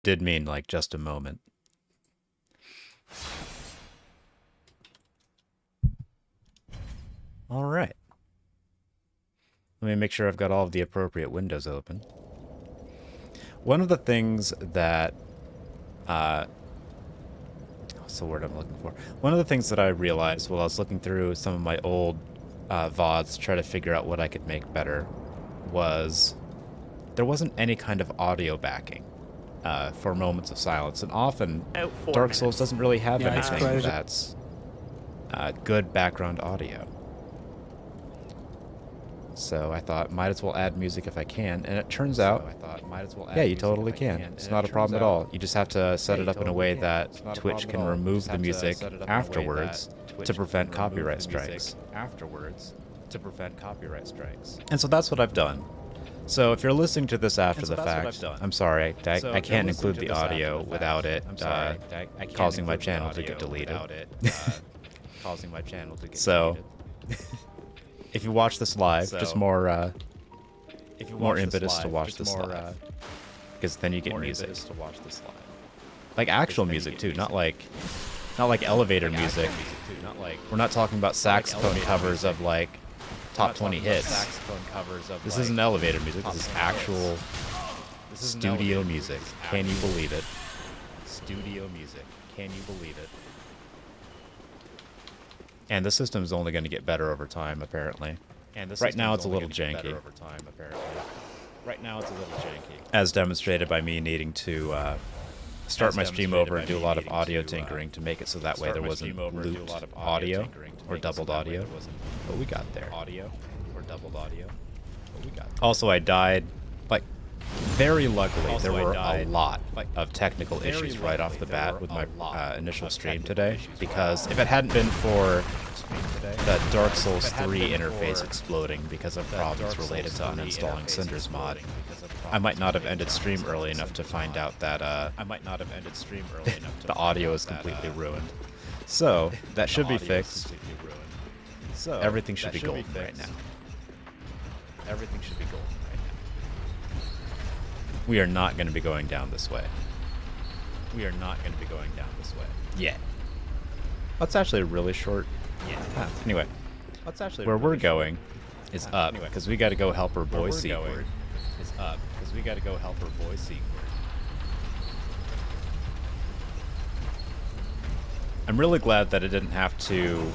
Did mean like just a moment. All right. Let me make sure I've got all of the appropriate windows open. One of the things that, what's the word I'm looking for? One of the things that I realized while I was looking through some of my old VODs to try to figure out what I could make better was there wasn't any kind of audio backing for moments of silence. And often, Dark Souls doesn't really have anything that's good background audio. So I thought, might as well add music if I can, and it turns out, yeah, you totally can. It's not a problem at all. You just have to set it up in a way that Twitch can remove the music afterwards to prevent copyright strikes. And so that's what I've done. So if you're listening to this after the fact, I'm sorry, I can't include the audio without it causing my channel to get deleted. So if you watch this live, just more impetus to watch this live, because then you get music, like actual music too, not like elevator music. We're not talking about saxophone covers of like top 20 hits. This isn't elevator music. This is actual studio music. Can you believe it? Studio music. Can you believe it? And the system's only going to get better over time, apparently. Right now it's a little janky. As demonstrated by me needing to start my stream over and do a lot of audio tinkering to make it so that way there wasn't looped audio or doubled audio. But we got there. Also, I died, like, very luckily, there were a lot of technical issues right off the bat with my initial stream today, because if it hadn't been for the Dark Souls 3 interface exploding because of problems related to uninstalling Cinder's mod, I might not have ended stream early enough to find out that the audio is completely ruined. So, that should be fixed. Everything should be golden right now. We are not going to be going down this way. Yet. That's actually a really short... Anyway. Where we're going is up, because we got to go help our boy Sequard. I'm really glad that it didn't have to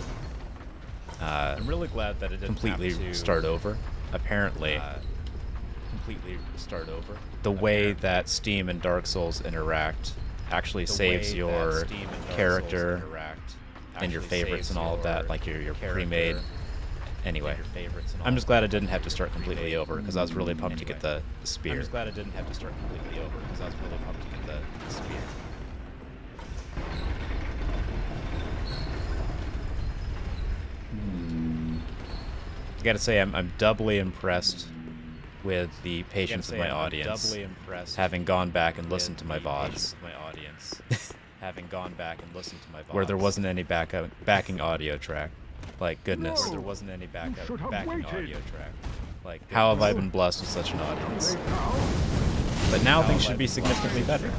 completely start over. Apparently, the way that Steam and Dark Souls interact actually saves your character and your favorites and all of that, like your pre-made. Anyway, I'm just glad I didn't have to start completely over, because I was really pumped to get the spear. I gotta say, I'm doubly impressed with the patience of my audience, having gone back and listened to my VODs, where there wasn't any backing audio track. Like, goodness. How have I been blessed with such an audience? But now things should be significantly better.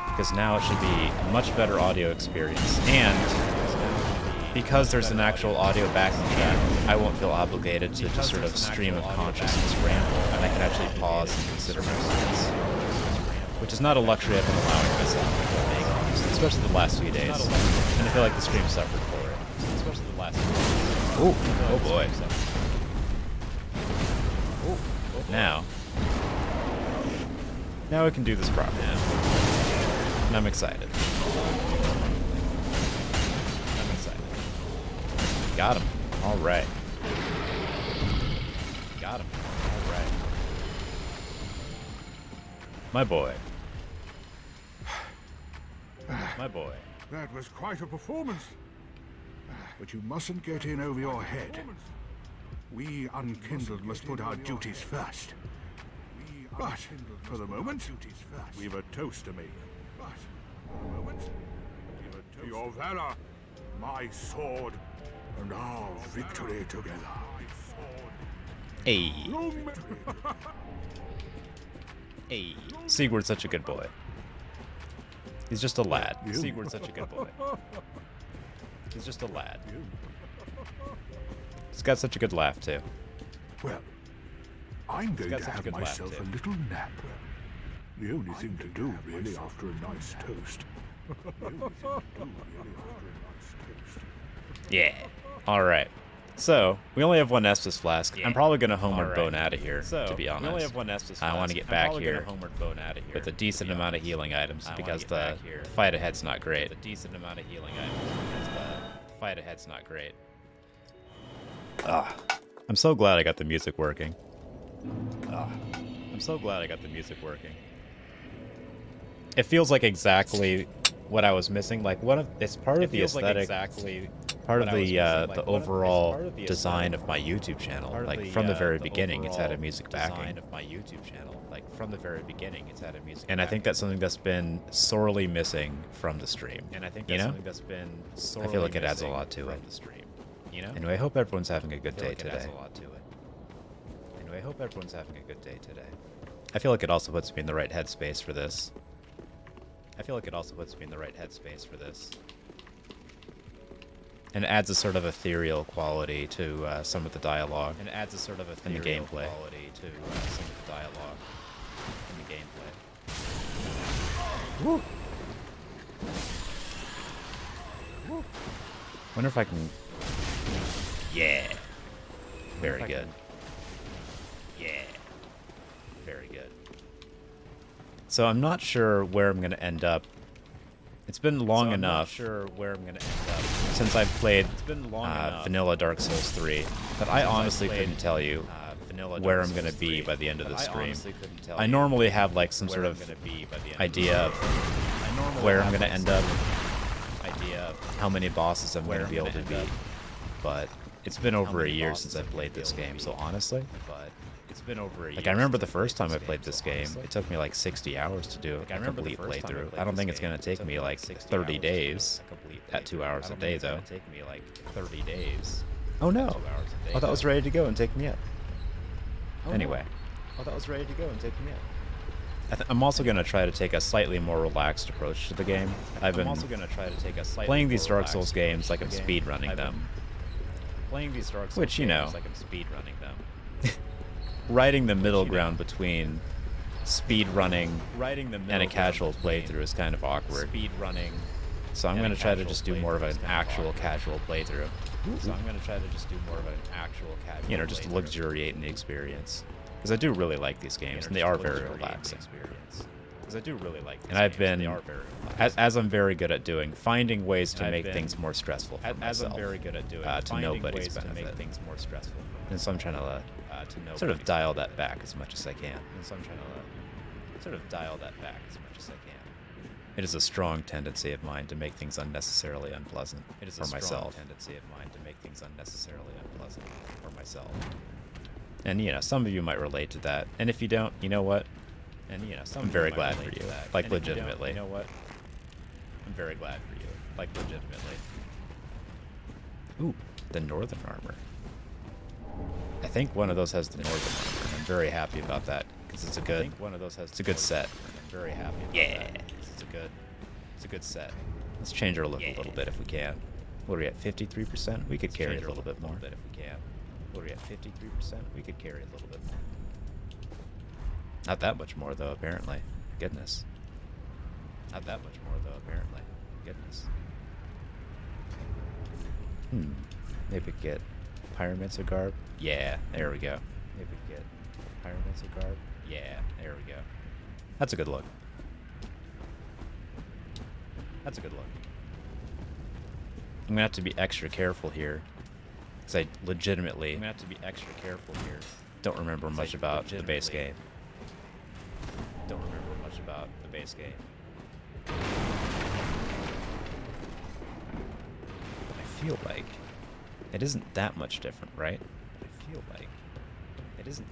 Because now it should be a much better audio experience. And because there's an actual audio backing track, I won't feel obligated to just sort of stream of consciousness ramble, and I can actually pause and consider my stance. Which is not a luxury I've been allowing myself, being honest, especially the last few days. And I feel like the stream suffered for it. Ooh, oh boy. Now we can do this properly. And I'm excited. Got him. All right. My boy. That was quite a performance. But you mustn't get in over your head. We Unkindled must put our duties first. But, for the moment, we've a toast to make. To your valor, my sword, and our victory together. Hey. Hey. Sigurd's such a good boy. He's just a lad. Sigurd's such a good boy. He's just a lad. He's got such a good laugh, too. Well, I'm going to have myself a little nap. The only thing to do, really, after a nice toast. Yeah. Alright. So, we only have one Estus flask. I'm probably going to homeward bone out of here, to be honest. We only have one Estus flask. I want to get back here with a decent amount of healing items because the fight ahead's not great. Fight ahead's not great. I'm so glad I got the music working. I'm so glad I got the music working. It feels like exactly what I was missing. Like it's part of the aesthetic, part of the overall design of my YouTube channel. Like from the very beginning, it's had a music backing. And I think that's something that's been sorely missing from the stream. You know? I feel like it adds a lot to it. Anyway, I hope everyone's having a good day today. I feel like it also puts me in the right headspace for this. And adds a sort of ethereal quality to some of the dialogue. And the gameplay. Woo. Wonder if I can. Yeah. Very good. Yeah. Very good. So I'm not sure where I'm going to end up. It's been long enough since I've played vanilla Dark Souls 3 that I honestly couldn't tell you where I'm going to be by the end of the stream. I normally have like some sort of idea of where I'm going to end up, how many bosses I'm going to be able to beat, but it's been over a year since I've played this game, so honestly, like I remember the first time I played this game, it took me like 60 hours to do a complete playthrough. I don't think it's going to take me like 30 days at 2 hours a day though. Oh no, I thought it was ready to go and take me up. Anyway, I'm also going to try to take a slightly more relaxed approach to the game. I've been playing these Dark Souls games like I'm speedrunning them. Which, you know, riding the middle ground between speedrunning and a casual playthrough is kind of awkward. So I'm going to try to just do more of an actual casual playthrough. You know, just luxuriate in the experience. Because I do really like these games, and they are very relaxing. And I've been, as I'm very good at doing, finding ways to make things more stressful for myself, to nobody's benefit. And so I'm trying to sort of dial that back as much as I can. It is a strong tendency of mine to make things unnecessarily unpleasant for myself. And, you know, some of you might relate to that. And if you don't, you know what? I'm very glad for you. Like, legitimately. Ooh, the northern armor. I think one of those has the northern armor, and I'm very happy about that, because it's a good set. Yeah. It's a good set. Let's change our look a little bit if we can. What are we at, 53%? We could carry a little bit more. Not that much more, though, apparently. Goodness. Maybe we could get Pyromancer Garb. Yeah, there we go. That's a good look. I'm gonna have to be extra careful here, because I legitimately don't remember much about the base game. I feel like it isn't that much different, right?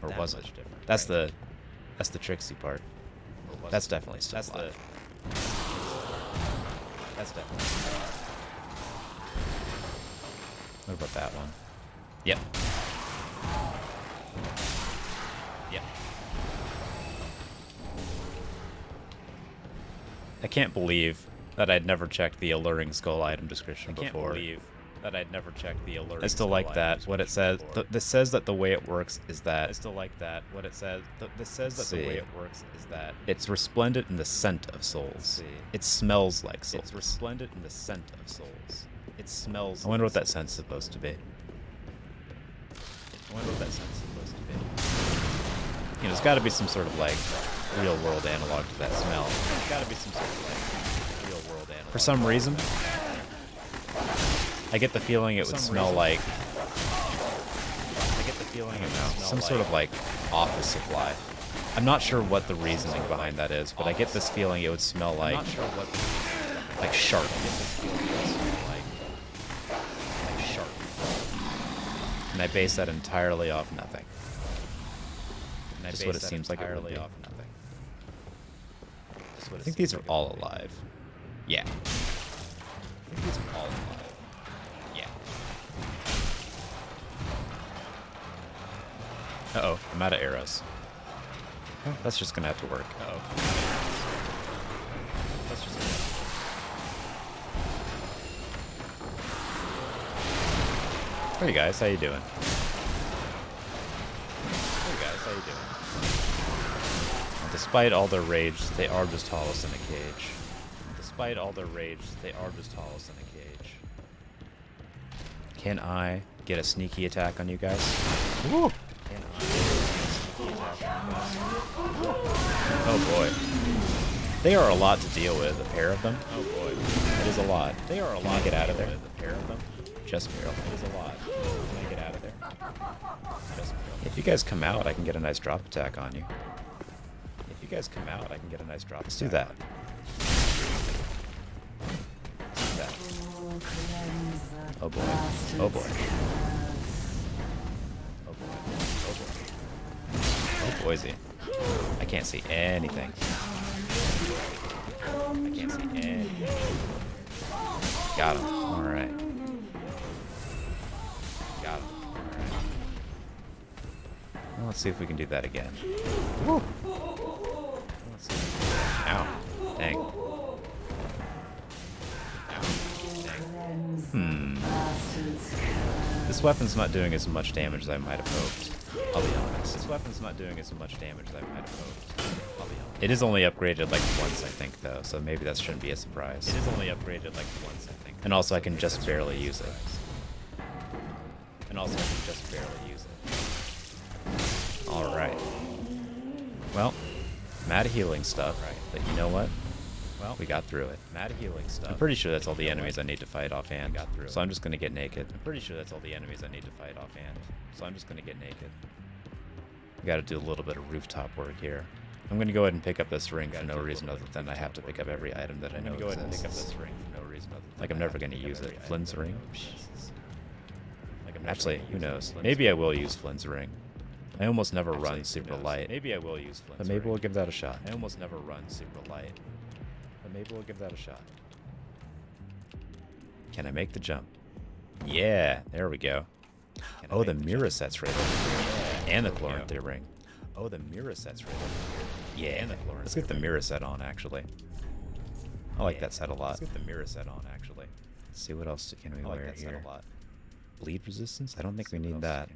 Or was it? That's the tricksy part. That's definitely still alive. What about that one? Yep. I can't believe that I'd never checked the alluring skull item description before. I can't believe that I'd never checked the alluring. I still like that. What it says. This says that the way it works is that. I still like that. What it says. This says that the way it works is that it's resplendent in the scent of souls. It smells like souls. It's resplendent in the scent of souls. It smells. I wonder what that scent's supposed to be. I wonder what that scent's supposed to be. You know, there's got to be some sort of like real-world analog to that smell. There's got to be some sort of like real-world analog. For some reason, I get the feeling it would smell like. I get the feeling it would smell some sort of like office supply. I'm not sure what the reasoning behind that is, but I get this feeling it would smell like. I'm not sure what. Like sharp. I get this feeling it would smell like sharp. And I base that entirely off nothing. Just what it seems like it would be. I think these are all alive. Yeah. I think these are all alive. Yeah. Uh-oh, I'm out of arrows. Oh, that's just gonna have to work. Uh-oh. That's just gonna have to work. Hey guys, how you doing? Hey guys, how you doing? Despite all their rage, they are just Hollis in a cage. Despite all their rage, they are just Hollis in a cage. Can I get a sneaky attack on you guys? Woo! Can I get a sneaky attack on you guys? Oh boy. They are a lot to deal with, a pair of them. Oh boy. It is a lot. They are a lot to get out of there. A pair of them. Just barely. It is a lot. Can I get out of there? Just barely. If you guys come out, I can get a nice drop attack on you. If you guys come out, I can get a nice drop. Let's do that. Let's do that. Oh boy. Oh boy. Oh boy. Oh boy. Oh boysy. I can't see anything. I can't see anything. Got him. Alright. Got him. Alright. Well, let's see if we can do that again. Woo! Ow. Dang. Ow. Dang. This weapon's not doing as much damage as I might have hoped. I'll be honest. This weapon's not doing as much damage as I might have hoped. I'll be honest. It is only upgraded like once, I think, though, so maybe that shouldn't be a surprise. It is only upgraded like once, I think. And also, I can just barely use it. And also, I can just barely use it. Alright. Well, I'm out of healing stuff, right? But you know what? Well, we got through it. I'm out of healing stuff. I'm pretty sure that's all the enemies I need to fight offhand. Got through it. So I'm just gonna get naked. I'm pretty sure that's all the enemies I need to fight offhand. So I'm just gonna get naked. We gotta do a little bit of rooftop work here. I'm gonna go ahead and pick up this ring for no reason other than I have to pick up every item that I know exists. I'm gonna go ahead and pick up this ring for no reason other than like I'm never gonna use it. Flynn's ring? Actually, who knows? Maybe I will use Flynn's ring. I almost never run super light. Maybe I will use Flynn's ring. But maybe we'll give that a shot. I almost never run super light. But maybe we'll give that a shot. Can I make the jump? Yeah, there we go. Oh, the mirror set's right over here. And the Chloranthy ring. Oh, the mirror set's right over here. Yeah, let's get the mirror set on, actually. I like that set a lot. Let's get the mirror set on, actually. Let's see, what else can we wear here? Bleed resistance? I don't think we need that.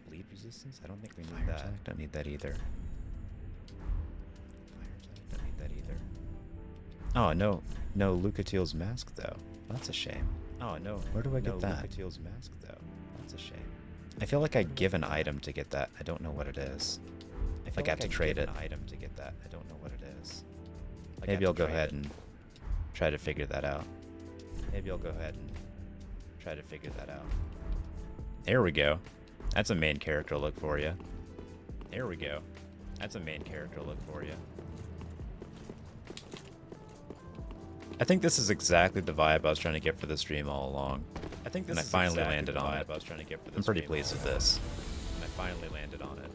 Bleed resistance? I don't think we need that. Don't need that either. Don't need that either. Oh, no. No Lucatiel's mask, though. That's a shame. Oh, no. Where do I get that? Lucatiel's mask, though. That's a shame. I feel like I give an item to get that. I don't know what it is. I feel like I have to trade it. An item to get that. I don't know what it is. Maybe I'll go ahead and try to figure that out. Maybe I'll go ahead and try to figure that out. There we go. That's a main character look for you. There we go. That's a main character look for you. I think this is exactly the vibe I was trying to get for the stream all along. I think this and I finally landed on it. I was trying to get for I'm pretty pleased with this. And I finally landed on it.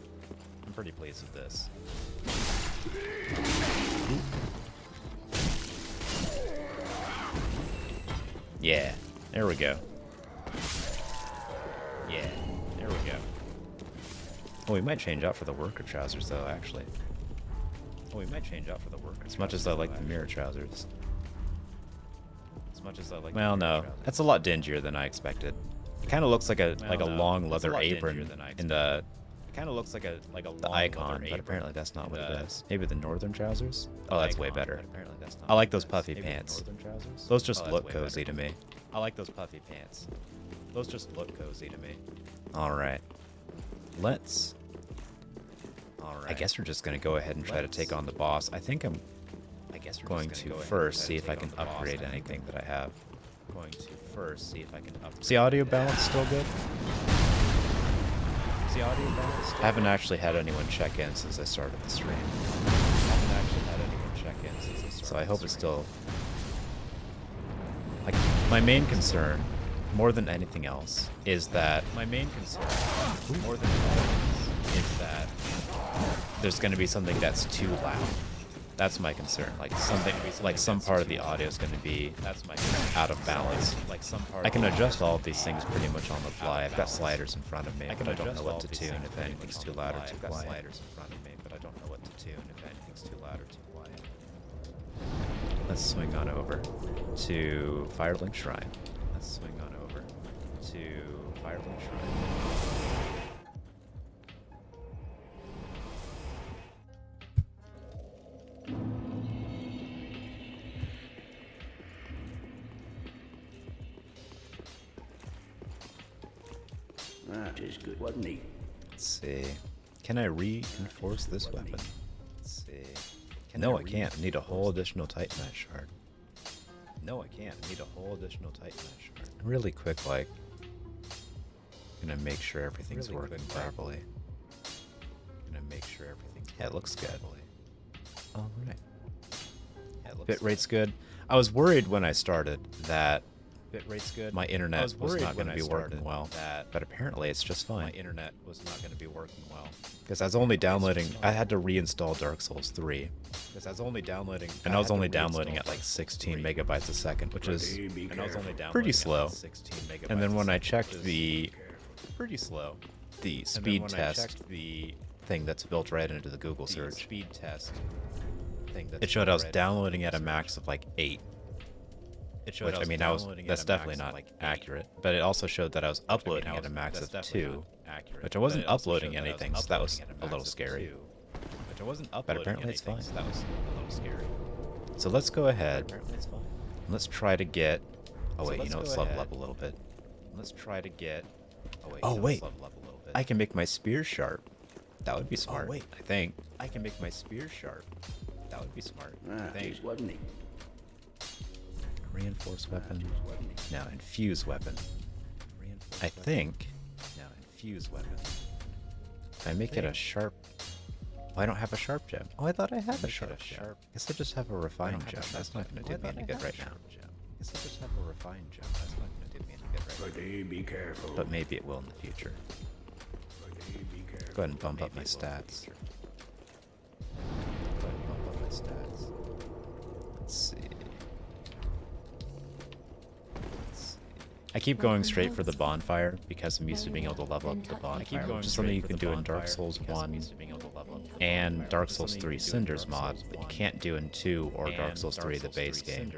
I'm pretty pleased with this. Yeah, there we go. Yeah, there we go. Oh, we might change out for the worker trousers, though, actually. Oh, we might change out for the work. As much as I like the mirror trousers. Well, no, that's a lot dingier than I expected. It kind of looks like a long leather apron in the kind of looks like a the icon, but apparently that's not what it is. Maybe the northern trousers? Oh, that's way better. I like those puffy pants. Those just look cozy to me. I like those puffy pants. Those just look cozy to me. All right. Let's. I guess we're just gonna go ahead and try to take on the boss. I think I'm going to first see if I can upgrade anything that I have. Is the audio balance still good? I haven't actually had anyone check in since I started the stream. So I hope it's still... Like, my main concern, more than anything else, is that... there's going to be something that's too loud. That's my concern. Like some part of the audio is going to be out of balance. I can adjust all of these things pretty much on the fly. I've got sliders in front of me, but I don't know what to tune if anything's too loud or too quiet. Let's swing on over to Firelink Shrine. That is good, wasn't he? Let's see. Can I reinforce this weapon? Let's see. No, I can't. I need a whole additional Titanite shard. Really quick, like, gonna make sure everything's working properly. Yeah, it looks good. All right. Bitrate's good. I was worried when I started that my internet was not going to be working well, but apparently it's just fine. Because I was only downloading, I had to reinstall Dark Souls 3. And I was only downloading at like 16 megabytes a second, which is pretty slow. And then when I checked the speed test thing that's built right into the Google search, it showed I was downloading at a max of like 8. Which, I mean, that's definitely not accurate, but it also showed that I was uploading at a max of 2, which I wasn't uploading anything, so that was a little scary. But apparently it's fine. So let's go ahead. Let's try to get... Oh wait, you know, let's level up a little bit. Oh wait, I can make my spear sharp. That would be smart, I think. I think. Wasn't he? Reinforced weapon. Now infuse weapon. I think. If I make it a sharp. Oh, I don't have a sharp gem. Oh, I thought I had a sharp gem. Guess I just have a refined gem. That's not going to do me any good right now. Be careful. But maybe it will in the future. Go ahead and bump up my stats. Let's see. I keep going straight for the bonfire because I'm used to being able to level up the bonfire, which is something you can do in Dark Souls 1 and Dark Souls 3 Cinder's mod, but you can't do in 2 or Dark Souls 3 the base game.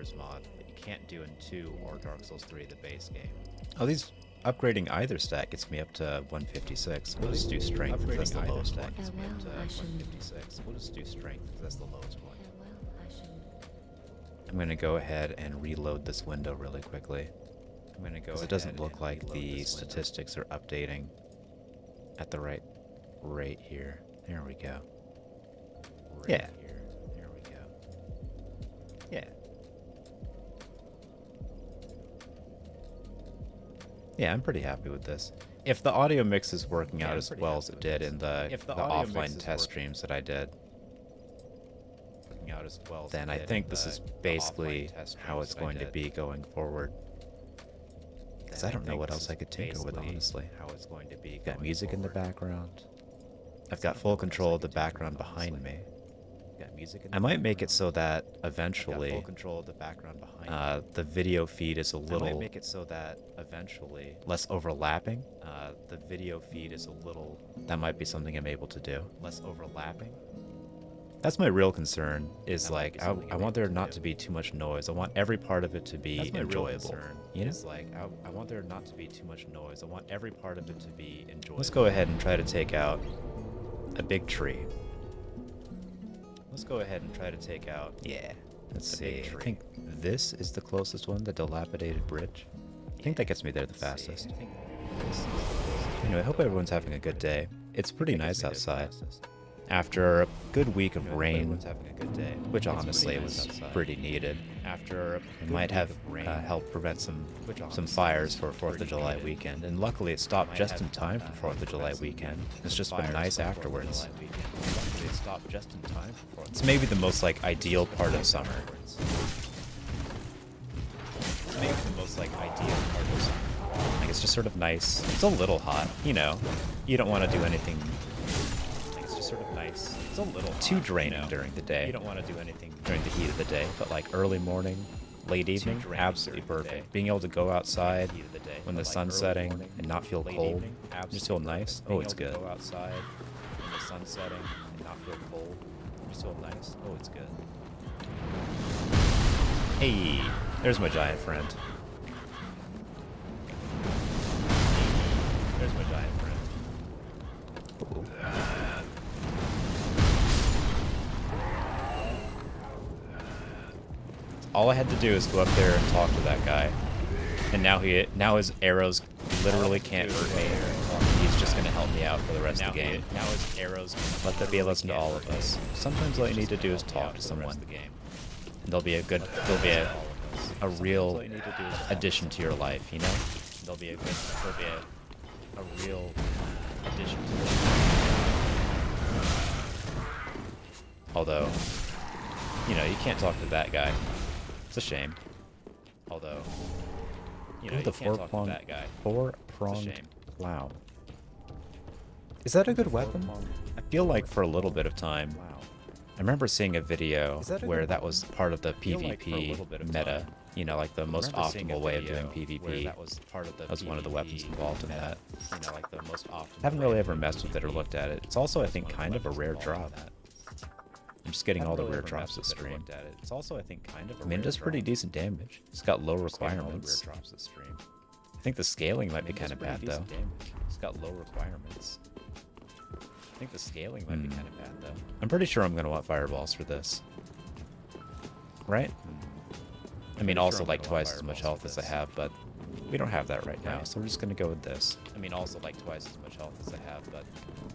Oh, these upgrading either stack gets me up to 156. We'll just do strength because that's the lowest one. I'm going to go ahead and reload this window really quickly. Because it doesn't look like the statistics are updating at the right rate here. There we go. Yeah. Yeah, I'm pretty happy with this. If the audio mix is working out as well as it did in the offline test streams that I did, then I think this is basically how it's going to be going forward. Because I don't know what else I could tinker with, honestly. Got music in the background. I've got full control of the background behind me. I might make it so that eventually the video feed is a little less overlapping. That might be something I'm able to do. That's my real concern, is like, I want there not to be too much noise. I want every part of it to be enjoyable. You know? Like, I want there not to be too much noise. I want every part of it to be enjoyable. Let's go ahead and try to take out a big tree. Let's go ahead and try to take out, yeah, let's see. I think this is the closest one, the dilapidated bridge. I think that gets me there the fastest. Anyway, I hope everyone's having a good day. It's pretty nice outside. After a good week of rain, which honestly was pretty needed, it might have helped prevent some fires for 4th of July weekend, and luckily it stopped just in time for 4th of July weekend. It's just been nice afterwards. It's maybe the most like ideal part of summer. Like it's just sort of nice. It's a little hot, you know. You don't want to do anything. It's just sort of nice. It's a little too draining during the day. You don't want to do anything during the heat of the day, but like early morning, late evening, absolutely perfect. Being able to go outside when the sun's setting and not feel cold, just feel nice. Oh, it's good. Go outside when the sun's setting and not feel cold, just feel nice. Oh, it's good. Hey, there's my giant friend. There's my giant friend. Ooh. All I had to do is go up there and talk to that guy, and now his arrows literally can't hurt me. He's just gonna help me out for the rest of the game. Now his arrows. Let that be a lesson to all of us. Sometimes all you need to do is talk to someone, and they'll be a real addition to your life. You know, they'll be a real addition to your life. Although, you know, you can't talk to that guy. It's a shame. Although, you know, the four-pronged plow. Is that a good weapon? I feel like for a little bit of time. I remember seeing a video where that was part of the PvP meta. You know, like the most optimal way of doing PvP. That was one of the weapons involved in that. You know, like the most optimal. Haven't really ever messed with it or looked at it. It's also, I think, kind of a rare drop. I'm just getting all the rare drops this stream. It's also, I think, kind of. I mean, it does pretty decent damage. It's got low requirements. I think the scaling might be kind of bad though. It's got low requirements. I think the scaling might be kind of bad though. I'm pretty sure I'm gonna want fireballs for this. Right? I mean, also like twice as much health as I have, but we don't have that right now, so we're just gonna go with this. I mean, also like twice as much health as I have, but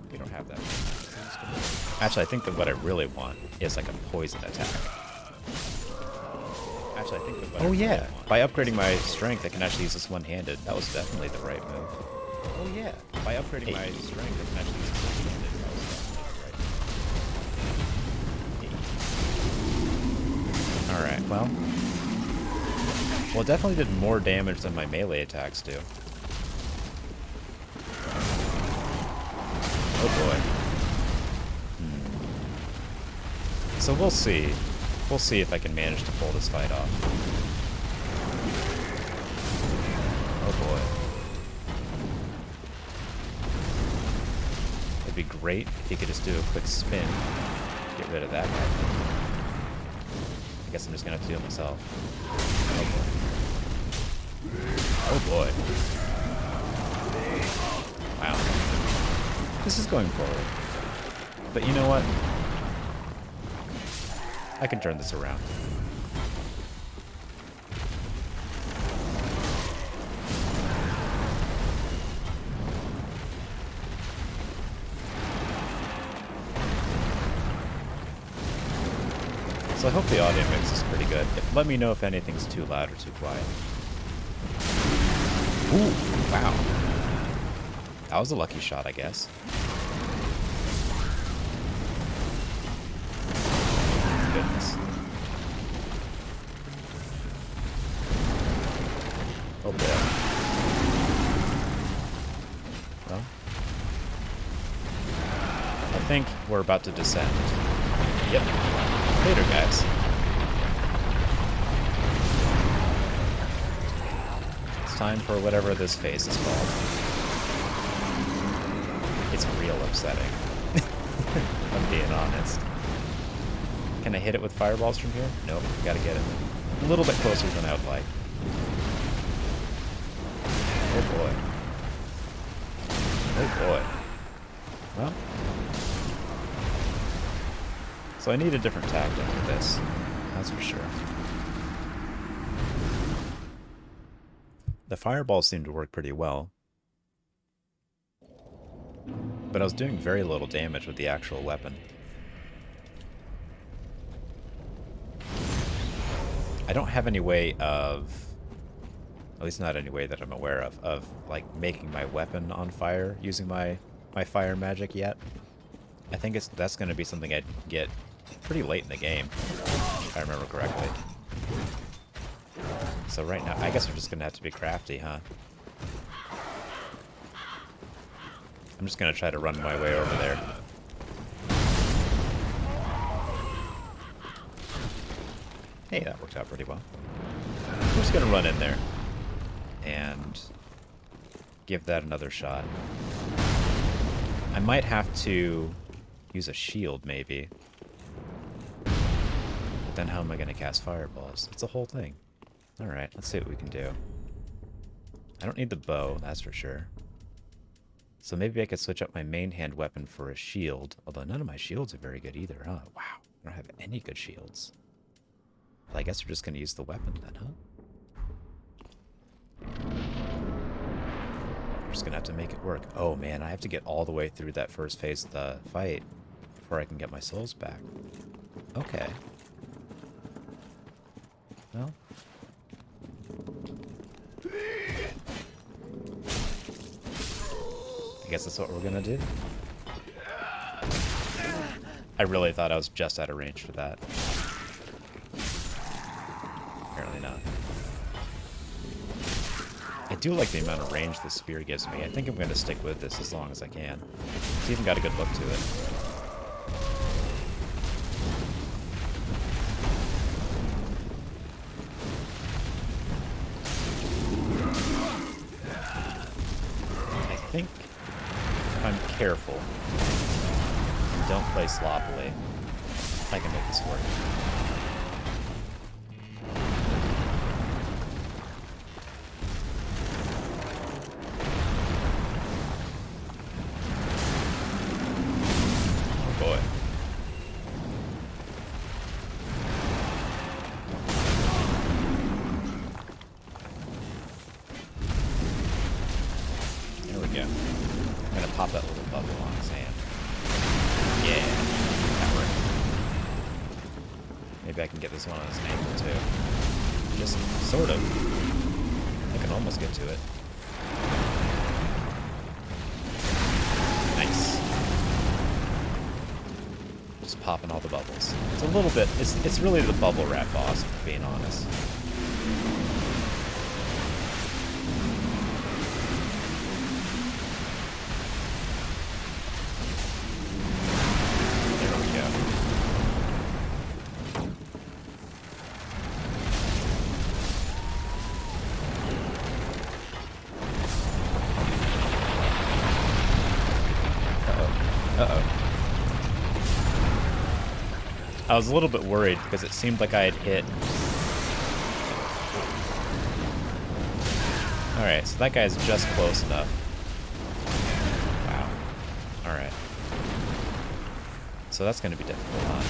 we don't have that right now. Actually, I think that what I really want is like a poison attack. Actually, I think that what I really want. By upgrading my strength, I can actually use this one-handed. That was definitely the right move. Oh yeah. By upgrading my strength, I can actually use this one-handed. That was definitely the right move. Alright, well, it definitely did more damage than my melee attacks do. Oh boy. So we'll see. We'll see if I can manage to pull this fight off. Oh boy. It'd be great if he could just do a quick spin to get rid of that guy. I guess I'm just gonna have to do it myself. Oh boy. Wow. This is going forward. But you know what? I can turn this around. So I hope the audio mix is pretty good. Let me know if anything's too loud or too quiet. Ooh, wow. That was a lucky shot, I guess. Goodness. Oh boy. Well, I think we're about to descend. Yep. Later, guys. It's time for whatever this phase is called. It's real upsetting. I'm being honest. Can I hit it with fireballs from here? Nope, gotta get it a little bit closer than I would like. Oh boy. Oh boy. Well. So I need a different tactic for this. That's for sure. The fireballs seem to work pretty well. But I was doing very little damage with the actual weapon. I don't have any way of, at least not any way that I'm aware of like making my weapon on fire using my fire magic yet. I think that's going to be something I'd get pretty late in the game, if I remember correctly. So right now, I guess we're just going to have to be crafty, huh? I'm just going to try to run my way over there. Hey, that worked out pretty well. I'm just going to run in there and give that another shot. I might have to use a shield, maybe. But then how am I going to cast fireballs? It's a whole thing. Alright, let's see what we can do. I don't need the bow, that's for sure. So maybe I could switch up my main hand weapon for a shield. Although none of my shields are very good either, huh? Wow, I don't have any good shields. Well, I guess we're just going to use the weapon then, huh? We're just going to have to make it work. Oh man, I have to get all the way through that first phase of the fight before I can get my souls back. Okay. Well. I guess that's what we're going to do. I really thought I was just out of range for that. Apparently not. I do like the amount of range this spear gives me. I think I'm going to stick with this as long as I can. It's even got a good look to it. I think if I'm careful and don't play sloppily, I can make this work. Maybe I can get this one on his ankle too. Just sort of. I can almost get to it. Nice. Just popping all the bubbles. It's a little bit, it's really the bubble wrap boss, if I'm being honest. I was a little bit worried because it seemed like I had hit. Alright, so that guy's just close enough. Wow. Alright. So that's going to be difficult, huh?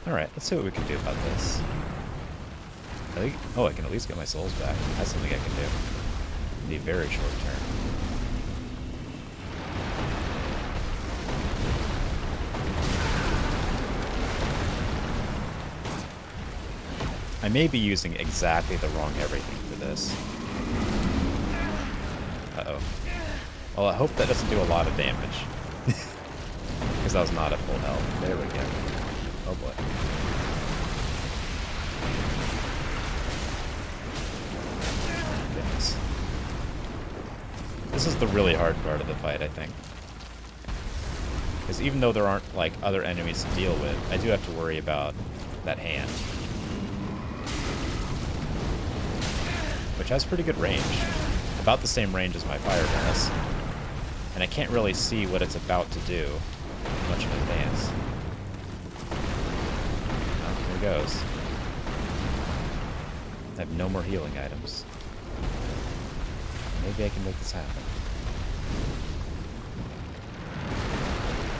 Alright, let's see what we can do about this. Oh, I can at least get my souls back. That's something I can do. In the very short term. I may be using exactly the wrong everything for this. Uh-oh. Well, I hope that doesn't do a lot of damage. Because that was not at full health. There we go. Oh boy. Goodness. This is the really hard part of the fight, I think. Because even though there aren't, like, other enemies to deal with, I do have to worry about that hand. Which has pretty good range. About the same range as my fire bonus. And I can't really see what it's about to do much in advance. goes. I have no more healing items. Maybe I can make this happen.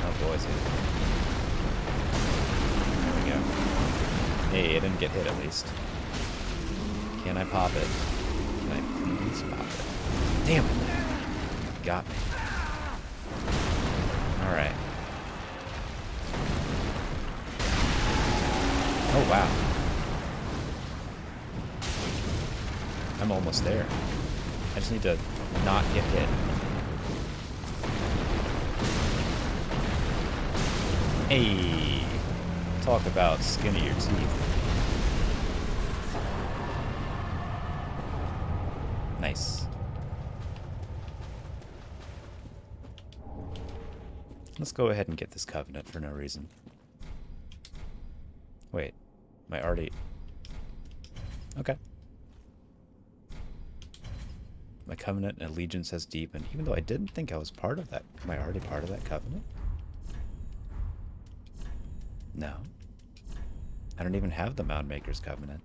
Oh, boys. There we go. Hey, I didn't get hit at least. Can I pop it? Can I please pop it? Damn it! Got me. Alright. Oh, wow. I'm almost there. I just need to not get hit. Hey! Talk about skin of your teeth. Nice. Let's go ahead and get this covenant for no reason. Wait, am I already... Okay. My covenant and allegiance has deepened, even though I didn't think I was part of that. Am I already part of that covenant? No. I don't even have the Mound Maker's covenant.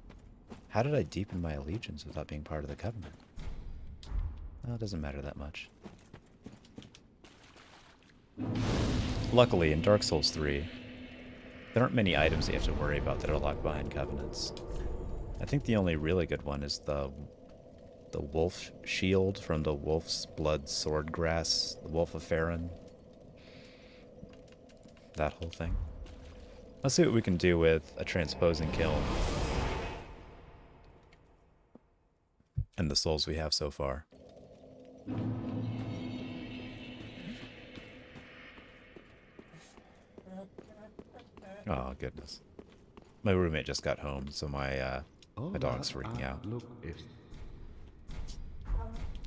How did I deepen my allegiance without being part of the covenant? Well, it doesn't matter that much. Luckily, in Dark Souls 3, there aren't many items you have to worry about that are locked behind covenants. I think the only really good one is the wolf shield from the Wolf's Blood Swordgrass, the Wolf of Farron. That whole thing. Let's see what we can do with a transposing kiln. And the souls we have so far. Oh, goodness. My roommate just got home, so my dog's freaking out.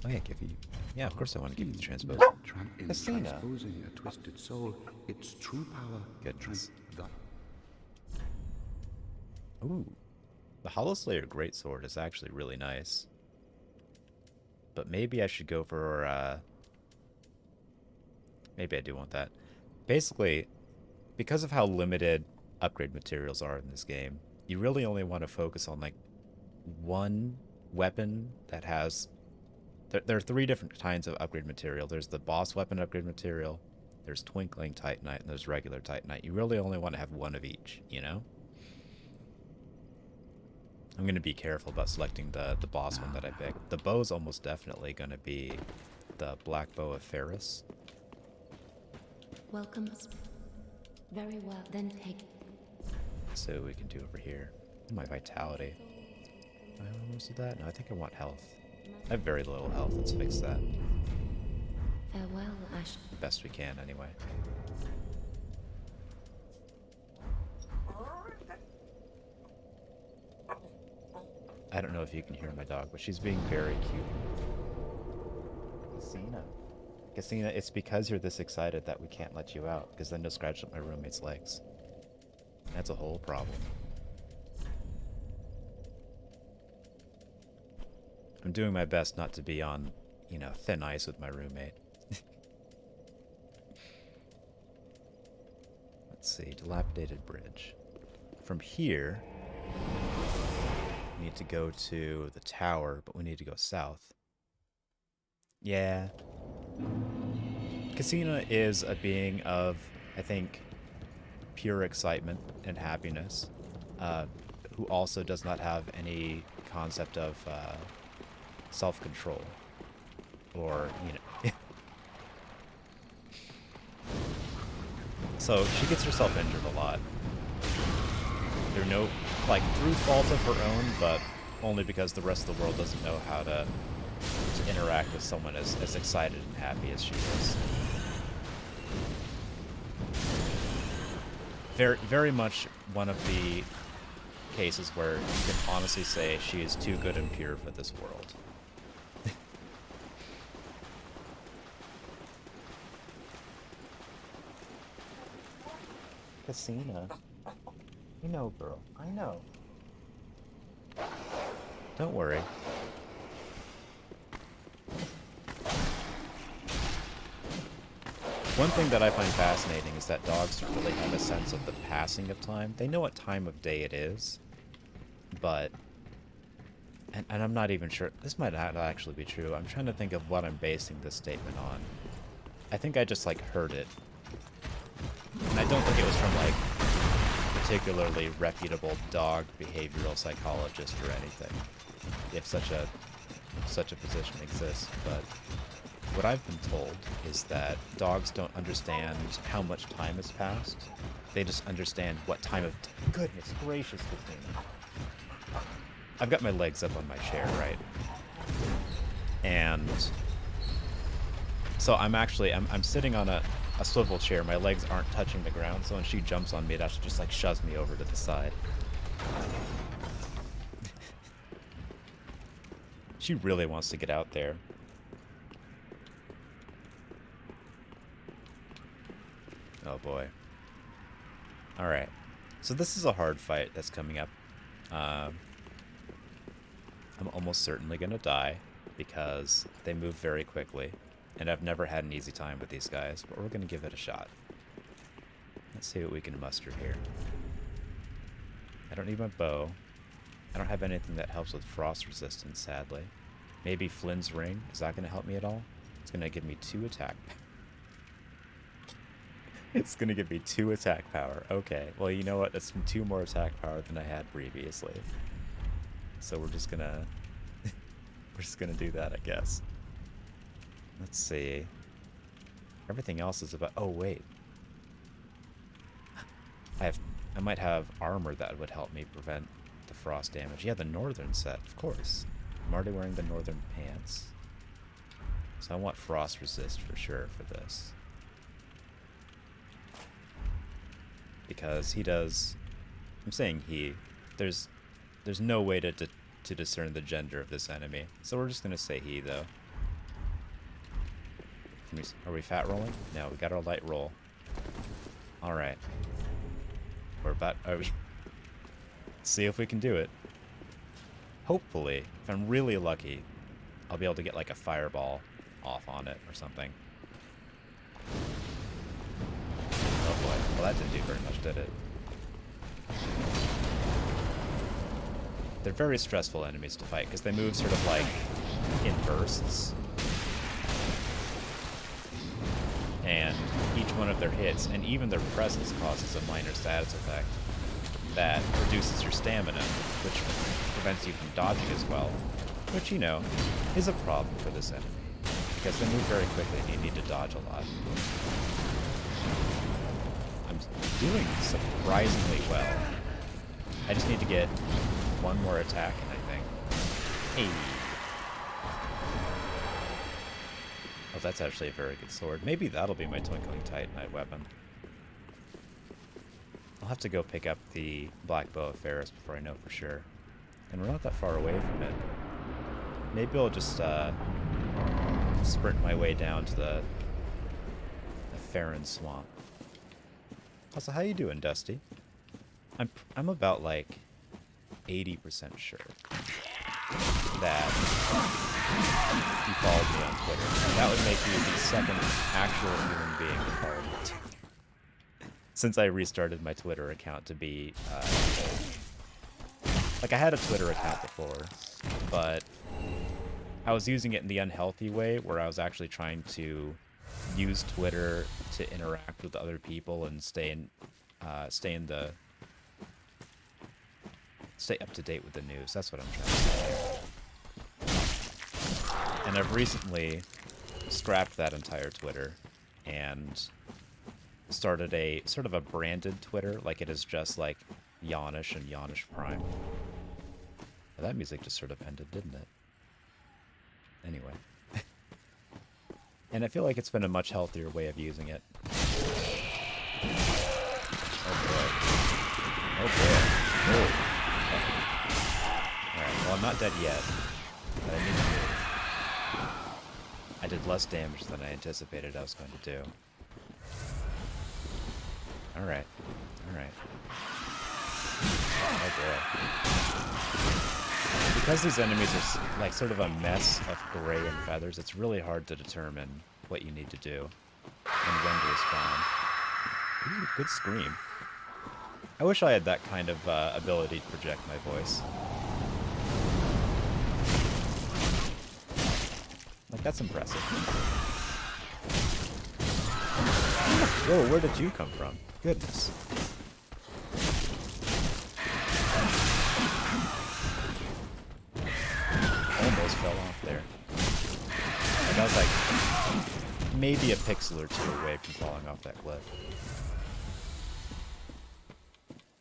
Oh yeah, give you. Yeah, of course I want to give you the transpose. Transposing a twisted soul, its true power. Goodness. Ooh, the Hollow Slayer Greatsword is actually really nice. But maybe I should go for. Maybe I do want that. Basically, because of how limited upgrade materials are in this game, you really only want to focus on like one weapon that has. There are 3 different kinds of upgrade material. There's the boss weapon upgrade material, there's Twinkling Titanite, and there's regular Titanite. You really only want to have one of each, you know? I'm going to be careful about selecting the boss one that I picked. The bow's almost definitely going to be the Black Bow of Ferris. Welcome. Very well, then take it. So we can do over here. My vitality. Am I almost at that? No, I think I want health. I have very little health. Let's fix that. Farewell, Ash. Best we can, anyway. I don't know if you can hear my dog, but she's being very cute. Cassina, it's because you're this excited that we can't let you out, because then you'll scratch up my roommate's legs. That's a whole problem. I'm doing my best not to be on, you know, thin ice with my roommate. Let's see, dilapidated bridge. From here, we need to go to the tower, but we need to go south. Yeah. Cassina is a being of, I think, pure excitement and happiness, who also does not have any concept of self-control, or, you know. So she gets herself injured a lot. They're no, like, through fault of her own, but only because the rest of the world doesn't know how to interact with someone as excited and happy as she is. Very, very much one of the cases where you can honestly say she is too good and pure for this world. Cassina. I know, girl. I know. Don't worry. One thing that I find fascinating is that dogs don't really have a sense of the passing of time. They know what time of day it is, but... And I'm not even sure... This might not actually be true. I'm trying to think of what I'm basing this statement on. I think I just, like, heard it. And I don't think it was from, like, particularly reputable dog behavioral psychologist or anything, if such a position exists, but what I've been told is that dogs don't understand how much time has passed. They just understand what time of... Goodness gracious, Christina. I've got my legs up on my chair, right? And so I'm sitting on a swivel chair. My legs aren't touching the ground, so when she jumps on me, it actually just like shoves me over to the side. She really wants to get out there. Oh boy. Alright. So this is a hard fight that's coming up. I'm almost certainly going to die because they move very quickly. And I've never had an easy time with these guys, but we're going to give it a shot. Let's see what we can muster here. I don't need my bow. I don't have anything that helps with frost resistance, sadly. Maybe Flynn's ring? Is that going to help me at all? It's going to give me 2 attack. It's going to give me 2 attack power. Okay. Well, you know what? That's 2 more attack power than I had previously. So we're just going to... we're just going to do that, I guess. Let's see. Everything else is about... Oh, wait. I might have armor that would help me prevent the frost damage. Yeah, the northern set, of course. I'm already wearing the northern pants. So I want frost resist for sure for this. Because he does... I'm saying he. There's no way to discern the gender of this enemy. So we're just going to say he, though. Are we fat rolling? No, we got our light roll. Alright. We're about... Are we... See if we can do it. Hopefully, if I'm really lucky, I'll be able to get like a fireball off on it or something. Oh boy. Well, that didn't do very much, did it? They're very stressful enemies to fight because they move sort of like in bursts. And each one of their hits, and even their presence, causes a minor status effect that reduces your stamina, which prevents you from dodging as well, which, you know, is a problem for this enemy, because they move very quickly and you need to dodge a lot. I'm doing surprisingly well. I just need to get one more attack, and I think... Hey! Oh, that's actually a very good sword. Maybe that'll be my Twinkling Titanite weapon. I'll have to go pick up the Black Bow of Ferris before I know for sure. And we're not that far away from it. Maybe I'll just sprint my way down to the Farron Swamp. Also, how you doing, Dusty? I'm about like 80% sure that you followed me on Twitter. And that would make you the second actual human being to follow me. Since I restarted my Twitter account to be like, I had a Twitter account before, but I was using it in the unhealthy way where I was actually trying to use Twitter to interact with other people and stay up to date with the news. That's what I'm trying to say. And I've recently scrapped that entire Twitter and started a sort of a branded Twitter, like it is just like Yonish and Yonish Prime. Well, that music just sort of ended, didn't it? Anyway. And I feel like it's been a much healthier way of using it. Oh boy. Oh boy. Oh. Alright, well I'm not dead yet. But I need to move. I did less damage than I anticipated I was going to do. Alright. Alright. Oh boy. Because these enemies are like sort of a mess of gray and feathers, it's really hard to determine what you need to do. and renders gone. Ooh, good scream. I wish I had that kind of ability to project my voice. Like, that's impressive. Whoa, where did you come from? Goodness. Almost fell off there. Like, I was like maybe a pixel or two away from falling off that cliff.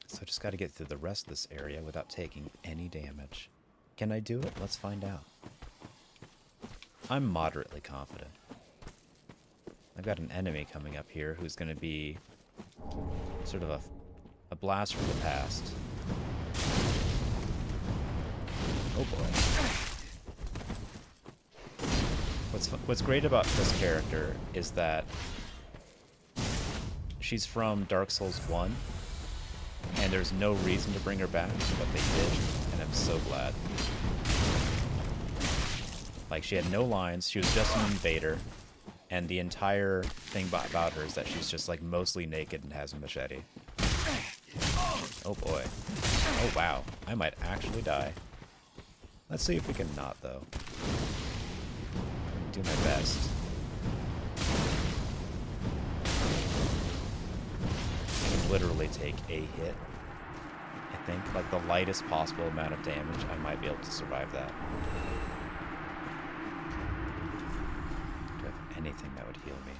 So I just got to get through the rest of this area without taking any damage. Can I do it? Let's find out. I'm moderately confident. I've got an enemy coming up here who's going to be sort of a blast from the past. Oh boy. What's great about this character is that she's from Dark Souls 1, and there's no reason to bring her back, but they did, and I'm so glad. Like, she had no lines, she was just an invader, and the entire thing about her is that she's just, like, mostly naked and has a machete. Oh boy. Oh wow, I might actually die. Let's see if we can not, though. Do my best. I can literally take a hit. I think, like the lightest possible amount of damage, I might be able to survive that. Do I have anything that would heal me?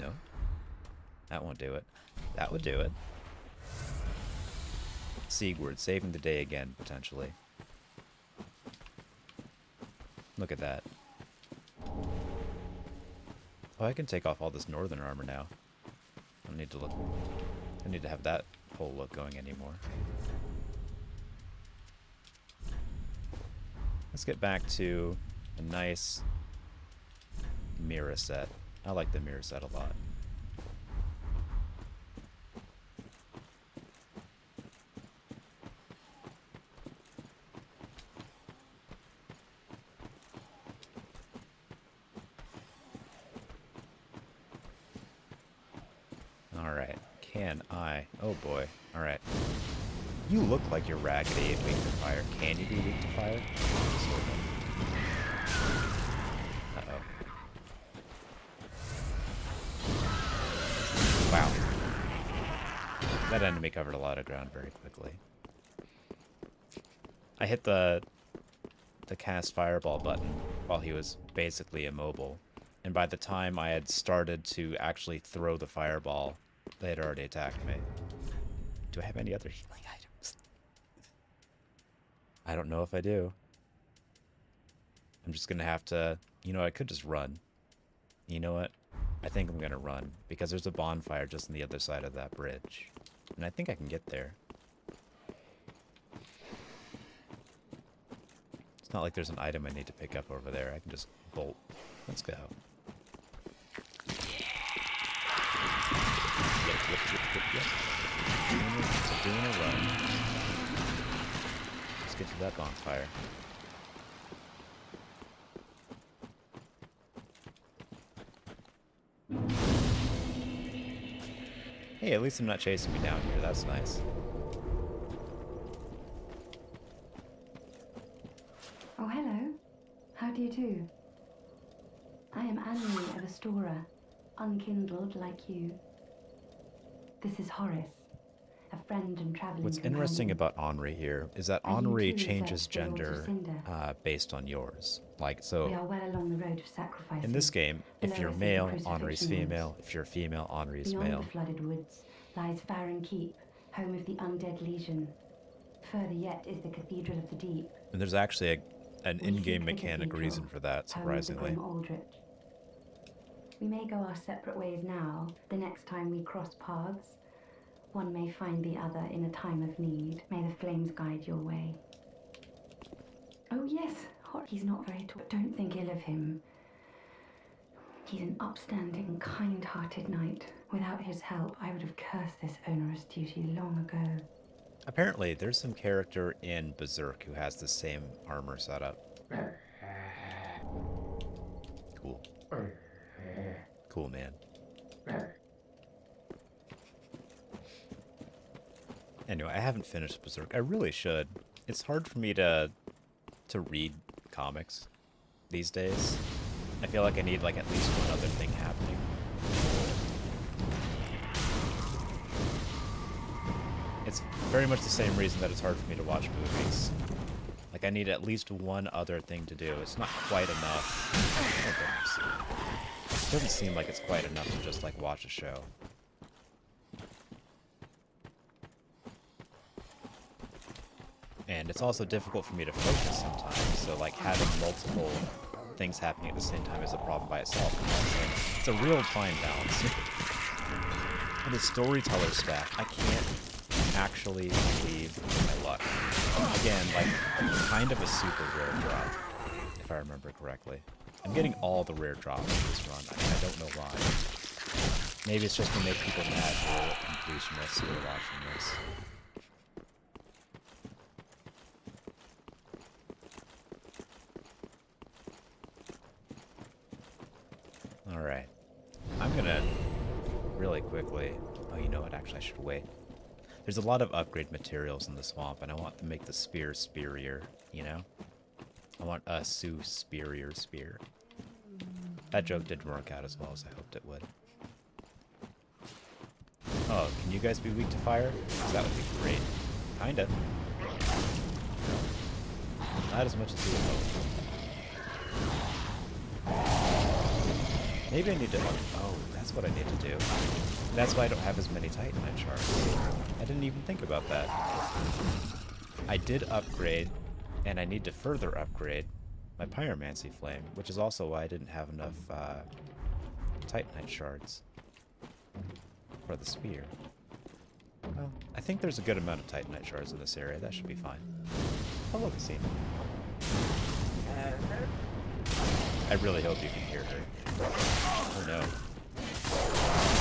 No? That won't do it. That would do it. Sigurd, saving the day again, potentially. Look at that. Oh, I can take off all this northern armor now. I don't need to look. I need to have that whole look going anymore. Let's get back to a nice mirror set. I like the mirror set a lot. Alright, can I? Oh boy. Alright. You look like you're raggedy and weak to fire. Can you be weak to fire? Uh-oh. Wow. That enemy covered a lot of ground very quickly. I hit the cast fireball button while he was basically immobile. And by the time I had started to actually throw the fireball, they had already attacked me. Do I have any other healing items? I don't know if I do. I'm just gonna have to... You know, I could just run. You know what? I think I'm gonna run, because there's a bonfire just on the other side of that bridge. And I think I can get there. It's not like there's an item I need to pick up over there. I can just bolt. Let's go. Yep. Doing a run. Let's get to that bonfire. Hey, at least I'm not chasing me down here. That's nice. Oh, hello. How do you do? I am Annie of Astora, unkindled like you. This is Horace, a friend and traveling What's companion. interesting about Henri here is that And you Henri too changes search the altar gender cinder. based on yours. Like, We so are well along the road of sacrifices. in this game, if Below you're us is the male, crucifixion Henri's woods. female. If you're female, Henri's Beyond male. the flooded woods lies Farron Keep, home of the undead legion. Further yet is the Cathedral of the Deep. And there's actually an We in-game seek the mechanic cathedral, reason for that, home of the surprisingly. grim Aldrich. We may go our separate ways now. The next time we cross paths, one may find the other in a time of need. May the flames guide your way. Oh yes, he's not very tall. Don't think ill of him. He's an upstanding, kind-hearted knight. Without his help, I would have cursed this onerous duty long ago. Apparently, there's some character in Berserk who has the same armor setup. Cool. Cool, man. Anyway, I haven't finished Berserk. I really should. It's hard for me to read comics these days. I feel like I need like at least one other thing happening. It's very much the same reason that it's hard for me to watch movies. Like I need at least one other thing to do. It's not quite enough. Oh, goodness. It doesn't seem like it's quite enough to just like watch a show. And it's also difficult for me to focus sometimes, so like having multiple things happening at the same time is a problem by itself. It's a real fine balance. And the storyteller staff, I can't actually believe my luck. Again, like, kind of a super rare drop, if I remember correctly. I'm getting all the rare drops in this run. I don't know why. Maybe it's just to make people mad who are completionists who are watching this. Alright. I'm gonna really quickly... Oh, you know what? Actually, I should wait. There's a lot of upgrade materials in the swamp, and I want to make the spear spearier, you know? I want a superior spear. That joke didn't work out as well as I hoped it would. Oh, can you guys be weak to fire? 'Cause that would be great. Kinda. Not as much as you would hope. Maybe I need to... Oh, that's what I need to do. That's why I don't have as many Titanite shards. I didn't even think about that. I did upgrade, and I need to further upgrade my Pyromancy Flame, which is also why I didn't have enough Titanite shards for the spear. Well, I think there's a good amount of Titanite shards in this area. That should be fine. Hello, Casino. I really hope you can hear her. Oh no.